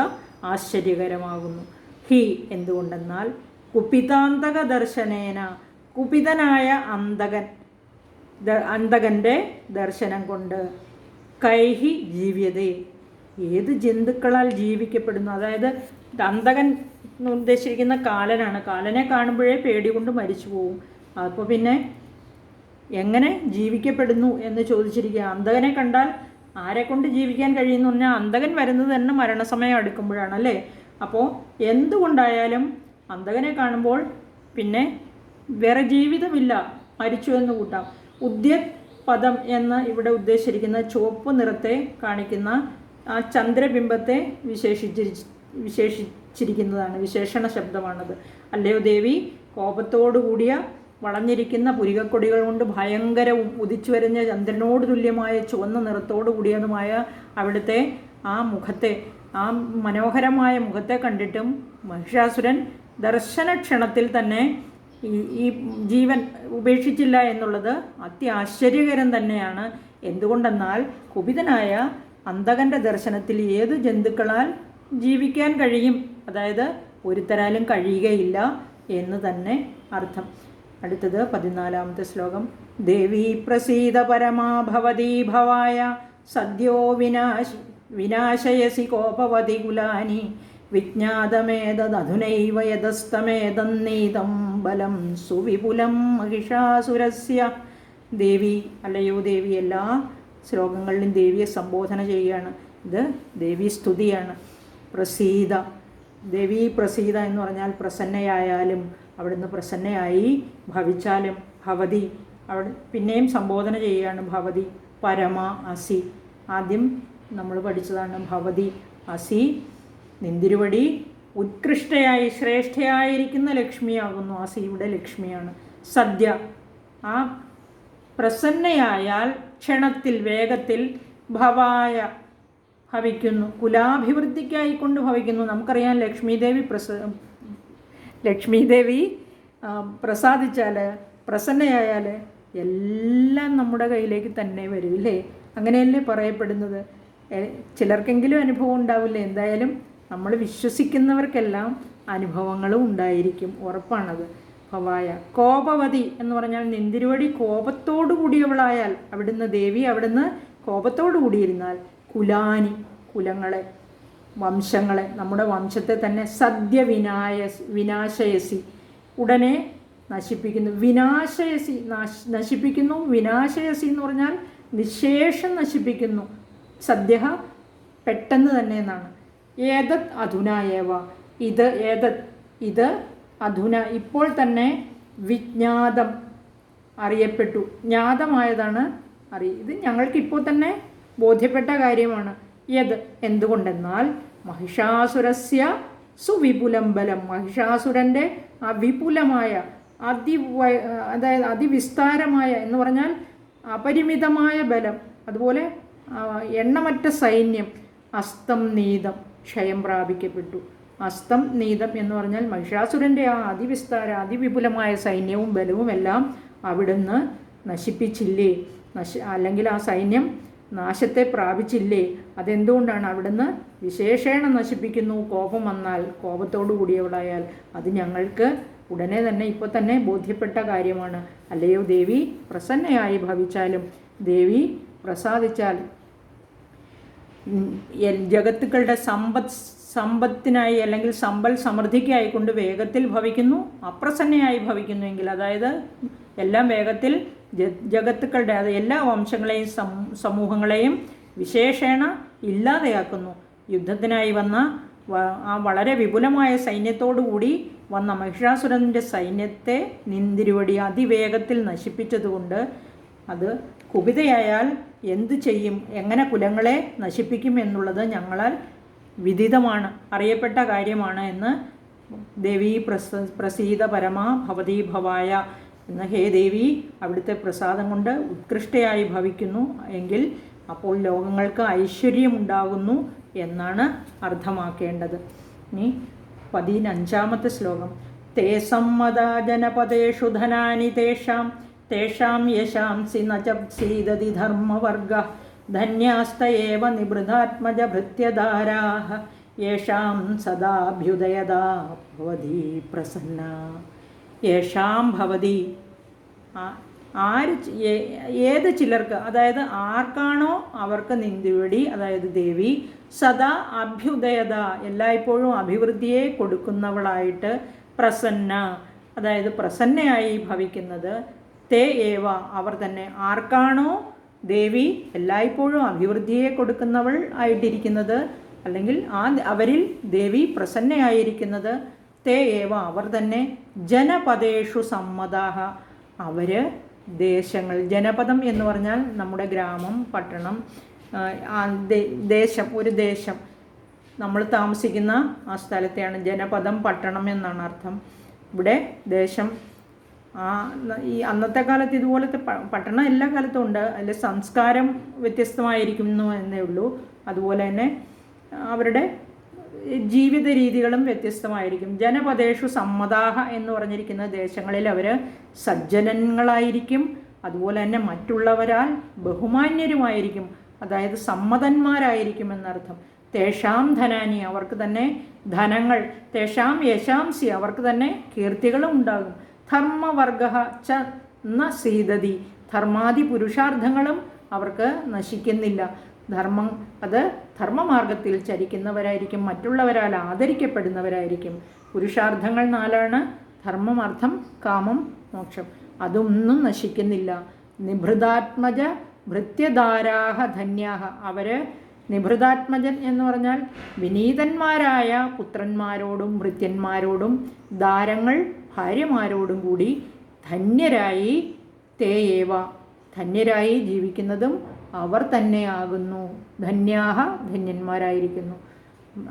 ആശ്ചര്യകരമാകുന്നു. ഹി എന്തുകൊണ്ടെന്നാൽ കുപിതാന്തക ദർശനേന കുപിതനായ അന്തകൻ്റെ ദർശനം കൊണ്ട്, കൈഹി ജീവ്യതേ ഏത് ജന്തുക്കളാൽ ജീവിക്കപ്പെടുന്നു. അതായത് അന്തകൻ ഉദ്ദേശിച്ചിരിക്കുന്ന കാലനാണ്. കാലനെ കാണുമ്പോഴേ പേടി കൊണ്ട് മരിച്ചു പോവും. അപ്പോൾ പിന്നെ എങ്ങനെ ജീവിക്കപ്പെടുന്നു എന്ന് ചോദിച്ചിരിക്കുക. അന്തകനെ കണ്ടാൽ ആരെക്കൊണ്ട് ജീവിക്കാൻ കഴിയുമെന്ന് പറഞ്ഞാൽ അന്തകൻ വരുന്നത് തന്നെ മരണസമയം അടുക്കുമ്പോഴാണ് അല്ലേ. അപ്പോൾ എന്തുകൊണ്ടായാലും അന്തകനെ കാണുമ്പോൾ പിന്നെ വേറെ ജീവിതമില്ല, മരിച്ചു എന്ന് കൂട്ടാം. ഉദ്യത് പദം എന്ന് ഇവിടെ ഉദ്ദേശിച്ചിരിക്കുന്ന ചുവപ്പ് നിറത്തെ കാണിക്കുന്ന ആ ചന്ദ്രബിംബത്തെ വിശേഷിച്ചിരിക്കുന്നതാണ്, വിശേഷണ ശബ്ദമാണത്. അല്ലയോ ദേവി, കോപത്തോടു കൂടിയ വളഞ്ഞിരിക്കുന്ന പുരികക്കൊടികൾ കൊണ്ട് ഭയങ്കരവും ഉദിച്ചു വരുന്ന ചന്ദ്രനോട് തുല്യമായ ചുവന്ന നിറത്തോടു കൂടിയതുമായ അവിടുത്തെ ആ മുഖത്തെ, ആ മനോഹരമായ മുഖത്തെ കണ്ടിട്ടും മഹിഷാസുരൻ ദർശനക്ഷണത്തിൽ തന്നെ ഈ ജീവൻ ഉപേക്ഷിച്ചില്ല എന്നുള്ളത് അത്യാശ്ചര്യകരം തന്നെയാണ്. എന്തുകൊണ്ടെന്നാൽ കുപിതനായ അന്തകൻ്റെ ദർശനത്തിൽ ഏത് ജന്തുക്കളാൽ ജീവിക്കാൻ കഴിയും, അതായത് ഒരുത്തരാലും കഴിയുകയില്ല എന്ന് തന്നെ അർത്ഥം. അടുത്തത് 14ാമത്തെ ശ്ലോകം. ദേവീ പ്രസീദ പരമാ ഭവതി ഭവായ സദ്യോ വിനാശയസി കോപവതി കുലാനി വിജ്ഞാതമേതധുനൈവ യതസ്തമേതന്നീതം ബലം സുവിപുലം മഹിഷാസുരസ്യ. ദേവി, അല്ലയോ ദേവി, എല്ലാ ശ്ലോകങ്ങളിലും ദേവിയെ സംബോധന ചെയ്യുകയാണ്. ഇത് ദേവീ സ്തുതിയാണ്. പ്രസീത, ദേവീ പ്രസീത എന്ന് പറഞ്ഞാൽ പ്രസന്നയായാലും, അവിടുന്ന് പ്രസന്നയായി ഭവിച്ചാലും, ഭവതി അവിടെ പിന്നെയും സംബോധന ചെയ്യുകയാണ്. ഭവതി പരമ അസി, ആദ്യം നമ്മൾ പഠിച്ചതാണ്. ഭവതി അസി നിന്തിരുവടി ഉത്കൃഷ്ടയായി ശ്രേഷ്ഠയായിരിക്കുന്ന ലക്ഷ്മിയാകുന്നു. അസിയുടെ ലക്ഷ്മിയാണ്. സദ്യ, ആ പ്രസന്നയായാൽ ക്ഷണത്തിൽ വേഗത്തിൽ ഭവായ ഭവിക്കുന്നു, കുലാഭിവൃദ്ധിക്കായിക്കൊണ്ട് ഭവിക്കുന്നു. നമുക്കറിയാം ലക്ഷ്മീദേവി പ്രസാദിച്ചാൽ, പ്രസന്നയായാൽ എല്ലാം നമ്മുടെ കയ്യിലേക്ക് തന്നെ വരും ഇല്ലേ. അങ്ങനെയല്ലേ പറയപ്പെടുന്നത്. ചിലർക്കെങ്കിലും അനുഭവം ഉണ്ടാവില്ല. എന്തായാലും നമ്മൾ വിശ്വസിക്കുന്നവർക്കെല്ലാം അനുഭവങ്ങളും ഉണ്ടായിരിക്കും, ഉറപ്പാണത്. ഭവായ കോപവതി എന്ന് പറഞ്ഞാൽ നിന്തിരുവടി കോപത്തോടു കൂടിയവളായാൽ, അവിടുന്ന് ദേവി അവിടുന്ന് കോപത്തോടു കൂടിയിരുന്നാൽ കുലാനി കുലങ്ങളെ, വംശങ്ങളെ, നമ്മുടെ വംശത്തെ തന്നെ സദ്യ വിനാശയസി ഉടനെ നശിപ്പിക്കുന്നു. വിനാശയസി നശിപ്പിക്കുന്നു. വിനാശയസി എന്ന് പറഞ്ഞാൽ നിശേഷം നശിപ്പിക്കുന്നു. സദ്യ പെട്ടെന്ന് തന്നെ എന്നാണ്. ഏതത് അധുനായേവ, ഇത് അധുന ഇപ്പോൾ തന്നെ വിജ്ഞാതം അറിയപ്പെട്ടു, ജ്ഞാതമായതാണ്. ഇത് ഞങ്ങൾക്കിപ്പോൾ തന്നെ ബോധ്യപ്പെട്ട കാര്യമാണ്. എന്തുകൊണ്ടെന്നാൽ മഹിഷാസുരസ്യ സുവിപുലം ബലം, മഹിഷാസുരൻ്റെ ആ വിപുലമായ അതായത് അതിവിസ്താരമായ എന്ന് പറഞ്ഞാൽ അപരിമിതമായ ബലം, അതുപോലെ എണ്ണമറ്റ സൈന്യം, അസ്തം നീതം ക്ഷയം പ്രാപിക്കപ്പെട്ടു. അസ്തം നീതം എന്ന് പറഞ്ഞാൽ മഹിഷാസുരൻ്റെ ആ അതിവിപുലമായ സൈന്യവും ബലവും എല്ലാം അവിടുന്ന് നശിപ്പിച്ചില്ലേ, അല്ലെങ്കിൽ ആ സൈന്യം നാശത്തെ പ്രാപിച്ചില്ലേ. അതെന്തുകൊണ്ടാണ്? അവിടുന്ന് വിശേഷേണ നശിപ്പിക്കുന്നു. കോപം വന്നാൽ, കോപത്തോടു കൂടിയവളായാൽ. അത് ഞങ്ങൾക്ക് ഉടനെ തന്നെ ഇപ്പോൾ തന്നെ ബോധ്യപ്പെട്ട കാര്യമാണ്. അല്ലയോ ദേവി, പ്രസന്നയായി ഭവിച്ചാലും, ദേവി പ്രസാദിച്ചാൽ ജഗത്തുക്കളുടെ സമ്പത്തിനായി അല്ലെങ്കിൽ സമ്പൽ സമൃദ്ധിക്കായിക്കൊണ്ട് വേഗത്തിൽ ഭവിക്കുന്നു. അപ്രസന്നയായി ഭവിക്കുന്നുവെങ്കിൽ, അതായത് എല്ലാം വേഗത്തിൽ ജഗത്തുക്കളുടെ അത് എല്ലാ വംശങ്ങളെയും സമൂഹങ്ങളെയും വിശേഷേണ ഇല്ലാതെയാക്കുന്നു. യുദ്ധത്തിനായി വന്ന ആ വളരെ വിപുലമായ സൈന്യത്തോടുകൂടി വന്ന മഹിഷാസുരൻ്റെ സൈന്യത്തെ നിന്തിരുവടി അതിവേഗത്തിൽ നശിപ്പിച്ചതുകൊണ്ട് അത് കുപിതയായാൽ എന്തു ചെയ്യും, എങ്ങനെ കുലങ്ങളെ നശിപ്പിക്കും എന്നുള്ളത് ഞങ്ങളാൽ വിദിതമാണ്, അറിയപ്പെട്ട കാര്യമാണ് എന്ന് ദേവി പ്രസീത പരമാ ഭവതി ഭവായ എന്ന് ഹേ ദേവി അവിടുത്തെ പ്രസാദം കൊണ്ട് ഉത്കൃഷ്ടയായി ഭവിക്കുന്നു എങ്കിൽ അപ്പോൾ ലോകങ്ങൾക്ക് ഐശ്വര്യമുണ്ടാകുന്നു എന്നാണ് അർത്ഥമാക്കേണ്ടത്. ഇനി 15-ാമത്തെ ശ്ലോകം. തേ സമ്മതാ ജനപദേഷു ധനാനി തേഷാം യശാംസി നചീദതി ധർമ്മവർഗ ധന്യാസ്ത ഏവ നിബൃധാത്മജ ഭൃത്യധാരാഃ യേഷാം സദാഭ്യുദയദാ ഭവതി പ്രസന്ന. യേഷാം ഭവതി ഏത് ചിലർക്ക്, അതായത് ആർക്കാണോ അവർക്ക് നിന്തിരുവടി, അതായത് ദേവി സദാ അഭ്യുദയത എല്ലായ്പ്പോഴും അഭിവൃദ്ധിയെ കൊടുക്കുന്നവളായിട്ട് പ്രസന്ന, അതായത് പ്രസന്നയായി ഭവിക്കുന്നത് തേ ഏവ അവർ തന്നെ, ആർക്കാണോ ദേവി എല്ലായ്പ്പോഴും അഭിവൃദ്ധിയെ കൊടുക്കുന്നവൾ ആയിട്ടിരിക്കുന്നത്, അല്ലെങ്കിൽ അവരിൽ ദേവി പ്രസന്നയായിരിക്കുന്നത് തേ ഏവ അവർ തന്നെ ജനപദേഷു സമ്മതാഹ അവർ ദേശങ്ങൾ, ജനപദം എന്ന് പറഞ്ഞാൽ നമ്മുടെ ഗ്രാമം, പട്ടണം, ദേശം, ഒരു ദേശം നമ്മൾ താമസിക്കുന്ന ആ സ്ഥലത്തെയാണ് ജനപദം, പട്ടണം എന്നാണ് അർത്ഥം. ഇവിടെ ദേശം ഈ അന്നത്തെ കാലത്ത് ഇതുപോലത്തെ പട്ടണം എല്ലാ കാലത്തും ഉണ്ട്, അതിൽ സംസ്കാരം വ്യത്യസ്തമായിരിക്കുന്നു എന്നേ ഉള്ളൂ. അതുപോലെ തന്നെ അവരുടെ ജീവിത രീതികളും വ്യത്യസ്തമായിരിക്കും. ജനപദേഷു സമ്മതാഹ എന്ന് പറഞ്ഞിരിക്കുന്ന ദേശങ്ങളിൽ അവർ സജ്ജനങ്ങളായിരിക്കും, അതുപോലെ തന്നെ മറ്റുള്ളവരാൽ ബഹുമാന്യരുമായിരിക്കും, അതായത് സമ്മതന്മാരായിരിക്കും എന്നർത്ഥം. തേഷാം ധനാനി അവർക്ക് തന്നെ ധനങ്ങൾ, തേഷാം യശാംസി അവർക്ക് തന്നെ കീർത്തികളും ഉണ്ടാകും. ധർമ്മവർഗ ച ന സീദതി ധർമാദി പുരുഷാർത്ഥങ്ങളും അവർക്ക് നശിക്കുന്നില്ല. ധർമ്മം അത് ധർമ്മമാർഗത്തിൽ ചരിക്കുന്നവരായിരിക്കും, മറ്റുള്ളവരാൽ ആദരിക്കപ്പെടുന്നവരായിരിക്കും. പുരുഷാർത്ഥങ്ങൾ 4: ധർമ്മം, അർത്ഥം, കാമം, മോക്ഷം. അതൊന്നും നശിക്കുന്നില്ല. നിഭൃതാത്മജ ഭൃത്യധാരാഹ ധന്യാഹ അവർ നിഭൃതാത്മജൻ എന്ന് പറഞ്ഞാൽ വിനീതന്മാരായ പുത്രന്മാരോടും ഭൃത്യന്മാരോടും ദാരങ്ങൾ ഭാര്യമാരോടും കൂടി ധന്യരായി തേയേവ ധന്യരായി ജീവിക്കുന്നതും അവർ തന്നെയാകുന്നു. ധന്യാഹ ധന്യന്മാരായിരിക്കുന്നു.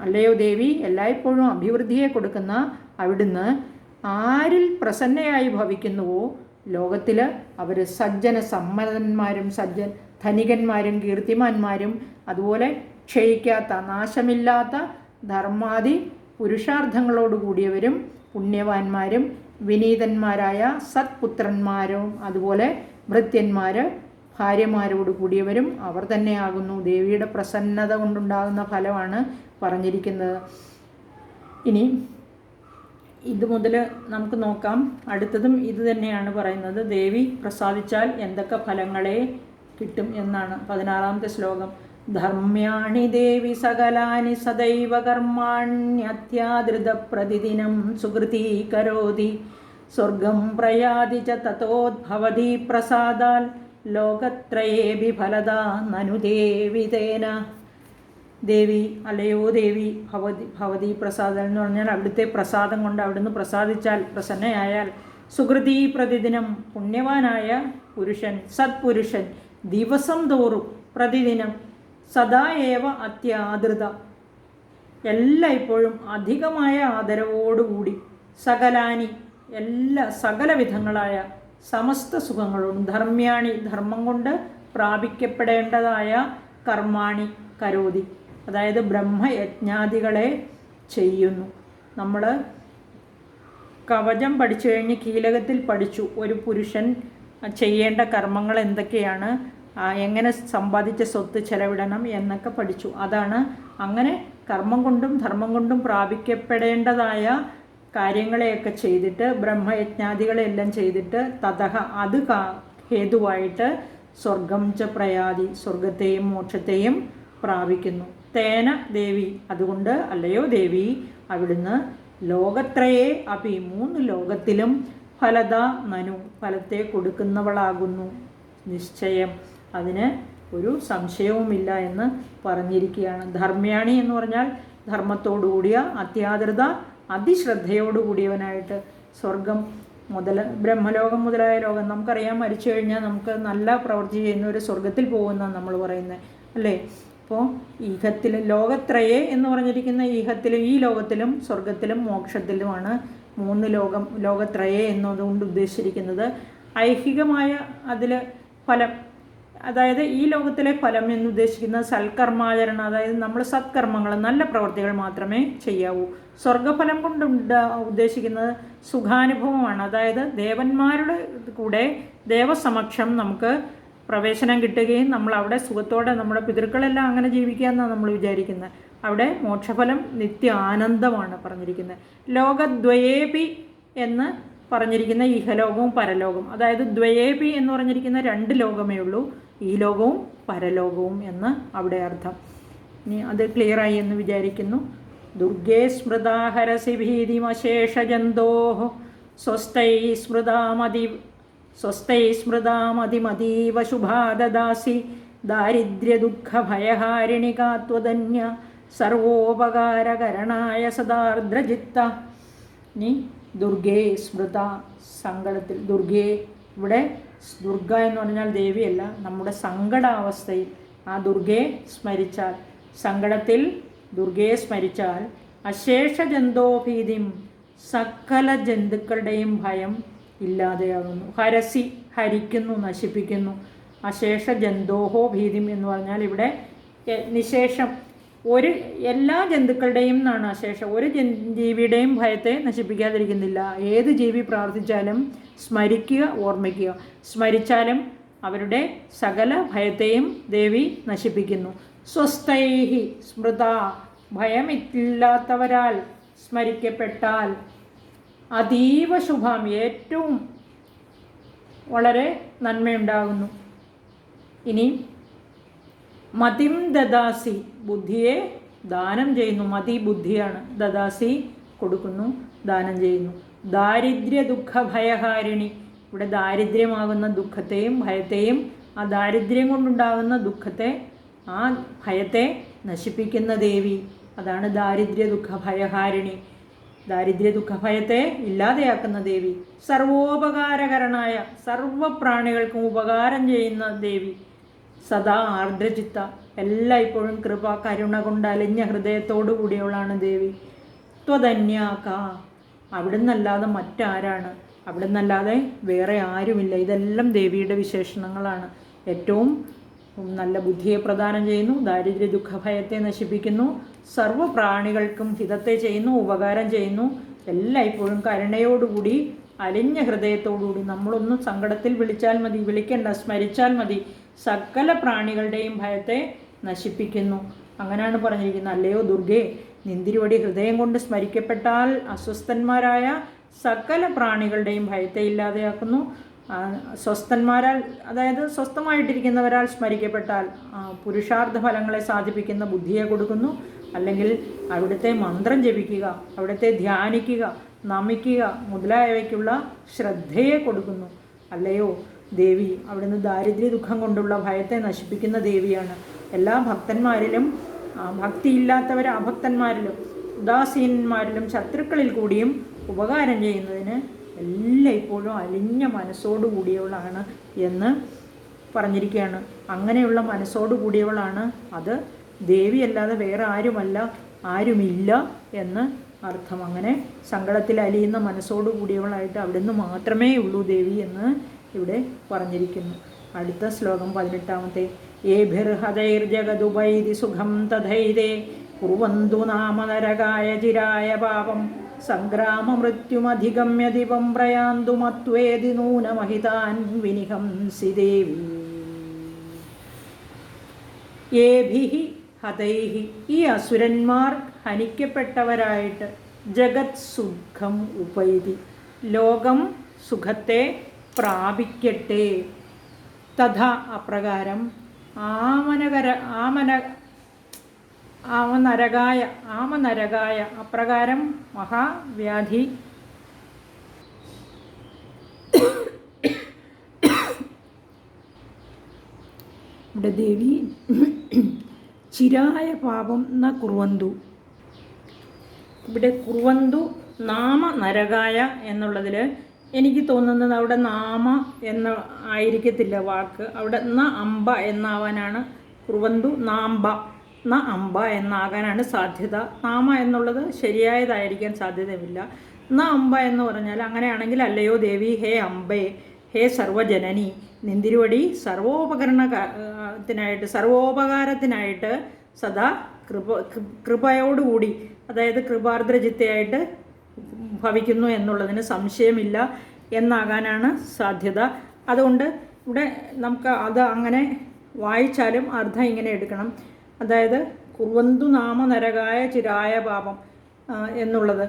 അല്ലയോ ദേവി, എല്ലായ്പ്പോഴും അഭിവൃദ്ധിയെ കൊടുക്കുന്ന അവിടുന്ന് ആരിൽ പ്രസന്നയായി ഭവിക്കുന്നുവോ ലോകത്തിൽ അവർ സജ്ജന സമ്മതന്മാരും ധനികന്മാരും കീർത്തിമാന്മാരും അതുപോലെ ക്ഷയിക്കാത്ത നാശമില്ലാത്ത ധർമാദി പുരുഷാർത്ഥങ്ങളോടുകൂടിയവരും പുണ്യവാന്മാരും വിനീതന്മാരായ സത്പുത്രന്മാരും അതുപോലെ ഭൃത്യന്മാർ ഭാര്യമാരോട് കൂടിയവരും അവർ തന്നെയാകുന്നു. ദേവിയുടെ പ്രസന്നത കൊണ്ടുണ്ടാകുന്ന ഫലമാണ് പറഞ്ഞിരിക്കുന്നത്. ഇനി ഇത് മുതൽ നമുക്ക് നോക്കാം. അടുത്തതും ഇത് തന്നെയാണ് പറയുന്നത്. ദേവി പ്രസാദിച്ചാൽ എന്തൊക്കെ ഫലങ്ങളെ കിട്ടും എന്നാണ്. 16-ാമത്തെ ശ്ലോകം. ധർമ്മ്യാണി ദേവി സകലാനി സദൈവ കർമാണ്യത്യാദൃത പ്രതിദിനം സുകൃതീകരോതി സ്വർഗം പ്രയാതി ച തതോദ്ഭവതി പ്രസാദാൽ ലോകത്രയേഭി ഫലദാ നനു ദേവി തേന. ദേവി, അല്ലയോ ദേവി, ഭവതി പ്രസാദം എന്ന് പറഞ്ഞാൽ അവിടുത്തെ പ്രസാദം കൊണ്ട് അവിടുന്ന് പ്രസാദിച്ചാൽ, പ്രസന്നയായാൽ, സുകൃതി പ്രതിദിനം പുണ്യവാനായ പുരുഷൻ, സത്പുരുഷൻ ദിവസം തോറും പ്രതിദിനം സദാ ഏവ അത്യാദൃത എല്ലായ്പ്പോഴും അധികമായ ആദരവോടുകൂടി സകലാനി സകല വിധങ്ങളായ സമസ്ത സുഖങ്ങളും ധർമ്മ്യാണി ധർമ്മം കൊണ്ട് പ്രാപിക്കപ്പെടേണ്ടതായ കർമാണി കരോതി അതായത് ബ്രഹ്മയജ്ഞാദികളെ ചെയ്യുന്നു. നമ്മൾ കവചം പഠിച്ചു കഴിഞ്ഞ് കീലകത്തിൽ പഠിച്ചു ഒരു പുരുഷൻ ചെയ്യേണ്ട കർമ്മങ്ങൾ എന്തൊക്കെയാണ്, എങ്ങനെ സമ്പാദിച്ച സ്വത്ത് ചെലവിടണം എന്നൊക്കെ പഠിച്ചു. അതാണ് അങ്ങനെ കർമ്മം കൊണ്ടും ധർമ്മം കൊണ്ടും പ്രാപിക്കപ്പെടേണ്ടതായ കാര്യങ്ങളെയൊക്കെ ചെയ്തിട്ട് ബ്രഹ്മയജ്ഞാദികളെല്ലാം ചെയ്തിട്ട് തതഹ അത് ഹേതുവായിട്ട് സ്വർഗം ച പ്രയാതി സ്വർഗത്തെയും മോക്ഷത്തെയും പ്രാപിക്കുന്നു. തേന ദേവി അതുകൊണ്ട് അല്ലയോ ദേവി അവിടുന്ന് ലോകത്രയെ അപി 3 ലോകത്തിലും ഫലത നനു, ഫലത്തെ കൊടുക്കുന്നവളാകുന്നു നിശ്ചയം, അതിന് ഒരു സംശയവുമില്ല എന്ന് പറഞ്ഞിരിക്കുകയാണ്. ധർമ്മ്യാണി എന്ന് പറഞ്ഞാൽ ധർമ്മത്തോടുകൂടിയ, അത്യാദൃത അതിശ്രദ്ധയോടുകൂടിയവനായിട്ട്. സ്വർഗം ബ്രഹ്മലോകം മുതലായ ലോകം നമുക്കറിയാം, മരിച്ചു കഴിഞ്ഞാൽ നമുക്ക് നല്ല പ്രവൃത്തി ചെയ്യുന്ന ഒരു സ്വർഗത്തിൽ പോകുന്ന നമ്മൾ പറയുന്നത് അല്ലേ. അപ്പോൾ ഈഹത്തിൽ ലോകത്രയെ എന്ന് പറഞ്ഞിരിക്കുന്ന ഈഹത്തിലും ഈ ലോകത്തിലും സ്വർഗത്തിലും മോക്ഷത്തിലുമാണ് 3 ലോകത്രയെ എന്നതുകൊണ്ട് ഉദ്ദേശിച്ചിരിക്കുന്നത്. ഐഹികമായ അതിൽ ഫലം, അതായത് ഈ ലോകത്തിലെ ഫലം എന്നുദ്ദേശിക്കുന്നത് സൽക്കർമാചരണം, അതായത് നമ്മൾ സത്കർമ്മങ്ങൾ നല്ല പ്രവർത്തികൾ മാത്രമേ ചെയ്യാവൂ. സ്വർഗഫലം കൊണ്ട് ഉദ്ദേശിക്കുന്നത് സുഖാനുഭവമാണ്, അതായത് ദേവന്മാരുടെ കൂടെ ദേവസമക്ഷം നമുക്ക് പ്രവേശനം കിട്ടുകയും നമ്മൾ അവിടെ സുഖത്തോടെ, നമ്മുടെ പിതൃക്കളെല്ലാം അങ്ങനെ ജീവിക്കുക എന്നാണ് നമ്മൾ വിചാരിക്കുന്നത്. അവിടെ മോക്ഷഫലം നിത്യ ആനന്ദമാണ് പറഞ്ഞിരിക്കുന്നത്. ലോകദ്വയേപി എന്ന് പറഞ്ഞിരിക്കുന്ന ഇഹലോകവും പരലോകം, അതായത് ദ്വയേപി എന്ന് പറഞ്ഞിരിക്കുന്ന 2 ലോകമേ ഉള്ളൂ, ഈ ലോകവും പരലോകവും എന്ന് അവിടെ അർത്ഥം. ഇനി അത് ക്ലിയറായി എന്ന് വിചാരിക്കുന്നു. ദുർഗേ സ്മൃതാഹരസി ഭീതിമശേഷജന്തോ സ്വസ്ഥൈ സ്മൃതാമതിമതീവ ശുഭാദദാസി ദാരിദ്ര്യദുഃഖഭയഹാരിണി കാത്വധന്യ സർവോപകാരകരണായ സദാർദ്രചിത്ത. ഇനി ദുർഗേ സ്മൃത, സങ്കടത്തിൽ ദുർഗേ, ഇവിടെ ദുർഗ എന്ന് പറഞ്ഞാൽ ദേവിയല്ല, നമ്മുടെ സങ്കടാവസ്ഥയിൽ ആ ദുർഗയെ സ്മരിച്ചാൽ, സങ്കടത്തിൽ ദുർഗയെ സ്മരിച്ചാൽ അശേഷജന്തോഭീതിം, സകല ജന്തുക്കളുടെയും ഭയം ഇല്ലാതെയാകുന്നു. ഹരസി, ഹരിക്കുന്നു, നശിപ്പിക്കുന്നു. അശേഷ ജന്തോഹോ ഭീതിം എന്ന് പറഞ്ഞാൽ ഇവിടെ നിശേഷം എല്ലാ ജന്തുക്കളുടെയും എന്നാണ് അശേഷം. ഒരു ജീവിയുടെയും ഭയത്തെ നശിപ്പിക്കാതിരിക്കുന്നില്ല. ഏത് ജീവി പ്രാർത്ഥിച്ചാലും സ്മരിക്കുക, ഓർമ്മിക്കുക. സ്മരിച്ചാലും അവരുടെ സകല ഭയത്തെയും ദേവി നശിപ്പിക്കുന്നു. സ്വസ്ഥൈഹി സ്മൃത, ഭയമില്ലാത്തവരാൽ സ്മരിക്കപ്പെട്ടാൽ അതീവ ശുഭം, ഏറ്റവും വളരെ നന്മയുണ്ടാകുന്നു. ഇനി മതിം ദദാസി, ബുദ്ധിയെ ദാനം ചെയ്യുന്നു. മതി ബുദ്ധിയാണ്, ദദാസി കൊടുക്കുന്നു, ദാനം ചെയ്യുന്നു. ദാരിദ്ര്യ ദുഃഖ ഭയഹാരിണി, ഇവിടെ ദാരിദ്ര്യമാകുന്ന ദുഃഖത്തെയും ഭയത്തെയും, ആ ദാരിദ്ര്യം കൊണ്ടുണ്ടാകുന്ന ദുഃഖത്തെ, ആ ഭയത്തെ നശിപ്പിക്കുന്ന ദേവി, അതാണ് ദാരിദ്ര്യ ദുഃഖ ഭയഹാരിണി. ദാരിദ്ര്യ ദുഃഖ ഭയത്തെ ഇല്ലാതെയാക്കുന്ന ദേവി. സർവോപകാരകരനായ, സർവപ്രാണികൾക്കും ഉപകാരം ചെയ്യുന്ന ദേവി. സദാ ആർദ്രചിത്ത, എല്ലായ്പ്പോഴും കൃപ കരുണ കൊണ്ട് അലിഞ്ഞ ഹൃദയത്തോടു കൂടിയവളാണ് ദേവി. ത്വധന്യാക, അവിടുന്നല്ലാതെ മറ്റാരാണ്? അവിടുന്നല്ലാതെ വേറെ ആരുമില്ല. ഇതെല്ലാം ദേവിയുടെ വിശേഷണങ്ങളാണ്. ഏറ്റവും നല്ല ബുദ്ധിയെ പ്രദാനം ചെയ്യുന്നു, ദാരിദ്ര്യ ദുഃഖഭയത്തെ നശിപ്പിക്കുന്നു, സർവ്വപ്രാണികൾക്കും ഹിതത്തെ ചെയ്യുന്നു, ഉപകാരം ചെയ്യുന്നു. എല്ലായ്പ്പോഴും കരുണയോടുകൂടി അലിഞ്ഞ ഹൃദയത്തോടുകൂടി, നമ്മളൊന്നും സങ്കടത്തിൽ വിളിച്ചാൽ മതി, വിളിക്കേണ്ട, സ്മരിച്ചാൽ മതി, സകല പ്രാണികളുടെയും ഭയത്തെ നശിപ്പിക്കുന്നു. അങ്ങനെയാണ് പറഞ്ഞിരിക്കുന്നത്. അല്ലയോ ദുർഗേ, നിന്തിരുവടി ഹൃദയം കൊണ്ട് സ്മരിക്കപ്പെട്ടാൽ അസ്വസ്ഥന്മാരായ സകല പ്രാണികളുടെയും ഭയത്തെ ഇല്ലാതെയാക്കുന്നു. സ്വസ്ഥന്മാരാൽ, അതായത് സ്വസ്ഥമായിട്ടിരിക്കുന്നവരാൽ സ്മരിക്കപ്പെട്ടാൽ പുരുഷാർത്ഥ ഫലങ്ങളെ സാധിപ്പിക്കുന്ന ബുദ്ധിയെ കൊടുക്കുന്നു. അല്ലെങ്കിൽ അവിടുത്തെ മന്ത്രം ജപിക്കുക, അവിടുത്തെ ധ്യാനിക്കുക, നമിക്കുക മുതലായവയ്ക്കുള്ള ശ്രദ്ധയെ കൊടുക്കുന്നു. അല്ലയോ ദേവി, അവിടുന്ന് ദാരിദ്ര്യ ദുഃഖം കൊണ്ടുള്ള ഭയത്തെ നശിപ്പിക്കുന്ന ദേവിയാണ്. എല്ലാ ഭക്തന്മാരിലും, ഭക്തിയില്ലാത്തവർ അഭക്തന്മാരിലും ഉദാസീനന്മാരിലും ശത്രുക്കളിൽ കൂടിയും ഉപകാരം ചെയ്യുന്നതിന് എല്ലായ്പ്പോഴും അലിഞ്ഞ മനസ്സോടു കൂടിയവളാണ് എന്ന് പറഞ്ഞിരിക്കുകയാണ്. അങ്ങനെയുള്ള മനസ്സോടു കൂടിയവളാണ്, അത് ദേവിയല്ലാതെ വേറെ ആരുമില്ല എന്ന് അർത്ഥം. അങ്ങനെ സങ്കടത്തിൽ അലിയുന്ന മനസ്സോടു കൂടിയവളായിട്ട് അവിടുന്ന് മാത്രമേ ഉള്ളൂ ദേവി എന്ന് ഇവിടെ പറഞ്ഞിരിക്കുന്നു. അടുത്ത ശ്ലോകം 18. ഏഭിർഹതൈർജഗതുപൈതി സുഖം തഥൈതേ കുർവന്തു നാമനരകായ ചിരായ പാപം സംഗ്രാമമൃത്യുമധിഗമ്യ ദിവം പ്രയാന്തു മത്വേതി നൂനമഹിതാൻ വിനിഹംസി ദേവി. ഏഭിഹി ഹതൈഹി, ഈ അസുരന്മാർ ഹനിക്കപ്പെട്ടവരായിട്ട്, ജഗത് സുഖം ഉപൈതി, ലോകം സുഖത്തെ പ്രാപിക്കട്ടെ, തഥ അപ്രകാരം, ആമനരകായ അപ്രകാരം മഹാവ്യാധി ഇവിടെ ദേവി ചിരായ പാപം ന കുറുവന്തു. ഇവിടെ കുറുവന്തു നാമ നരകായ എന്നുള്ളതിൽ എനിക്ക് തോന്നുന്നത് അവിടെ നാമ എന്ന് ആയിരിക്കത്തില്ല വാക്ക്, അവിടെ ന അമ്പ എന്നാവാനാണ്. കുറുവന്തു നാമ്പ ന അമ്പ എന്നാകാനാണ് സാധ്യത. നാമ എന്നുള്ളത് ശരിയായതായിരിക്കാൻ സാധ്യതയില്ല. ന അമ്പ എന്ന് പറഞ്ഞാൽ അങ്ങനെയാണെങ്കിൽ അല്ലയോ ദേവി, ഹേ അമ്പേ, ഹേ സർവജനനി, നിന്തിരുവടി സർവോപകാരത്തിനായിട്ട് സദാ കൃപയോടുകൂടി, അതായത് കൃപാർദ്രചിത്തയായിട്ട് ഭവിക്കുന്നു എന്നുള്ളതിന് സംശയമില്ല എന്നാകാനാണ് സാധ്യത. അതുകൊണ്ട് ഇവിടെ നമുക്ക് അത് അങ്ങനെ വായിച്ചാലും അർത്ഥം ഇങ്ങനെ എടുക്കണം. അതായത് കുറുവന്തു നാമ നരകായ ചിരായ പാപം എന്നുള്ളത്,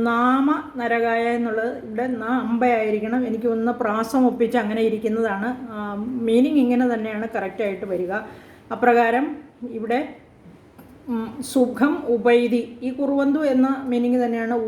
നാമ നരകായ എന്നുള്ളത് ഇവിടെ അമ്പയായിരിക്കണം. എനിക്ക് ഒന്ന് പ്രാസം ഒപ്പിച്ച് അങ്ങനെ ഇരിക്കുന്നതാണ്. മീനിങ് ഇങ്ങനെ തന്നെയാണ് കറക്റ്റായിട്ട് വരിക. അപ്രകാരം ഇവിടെ സുഖം ഉപൈതി, ഈ കുറുവന്തു എന്ന മീനിങ് തന്നെയാണ്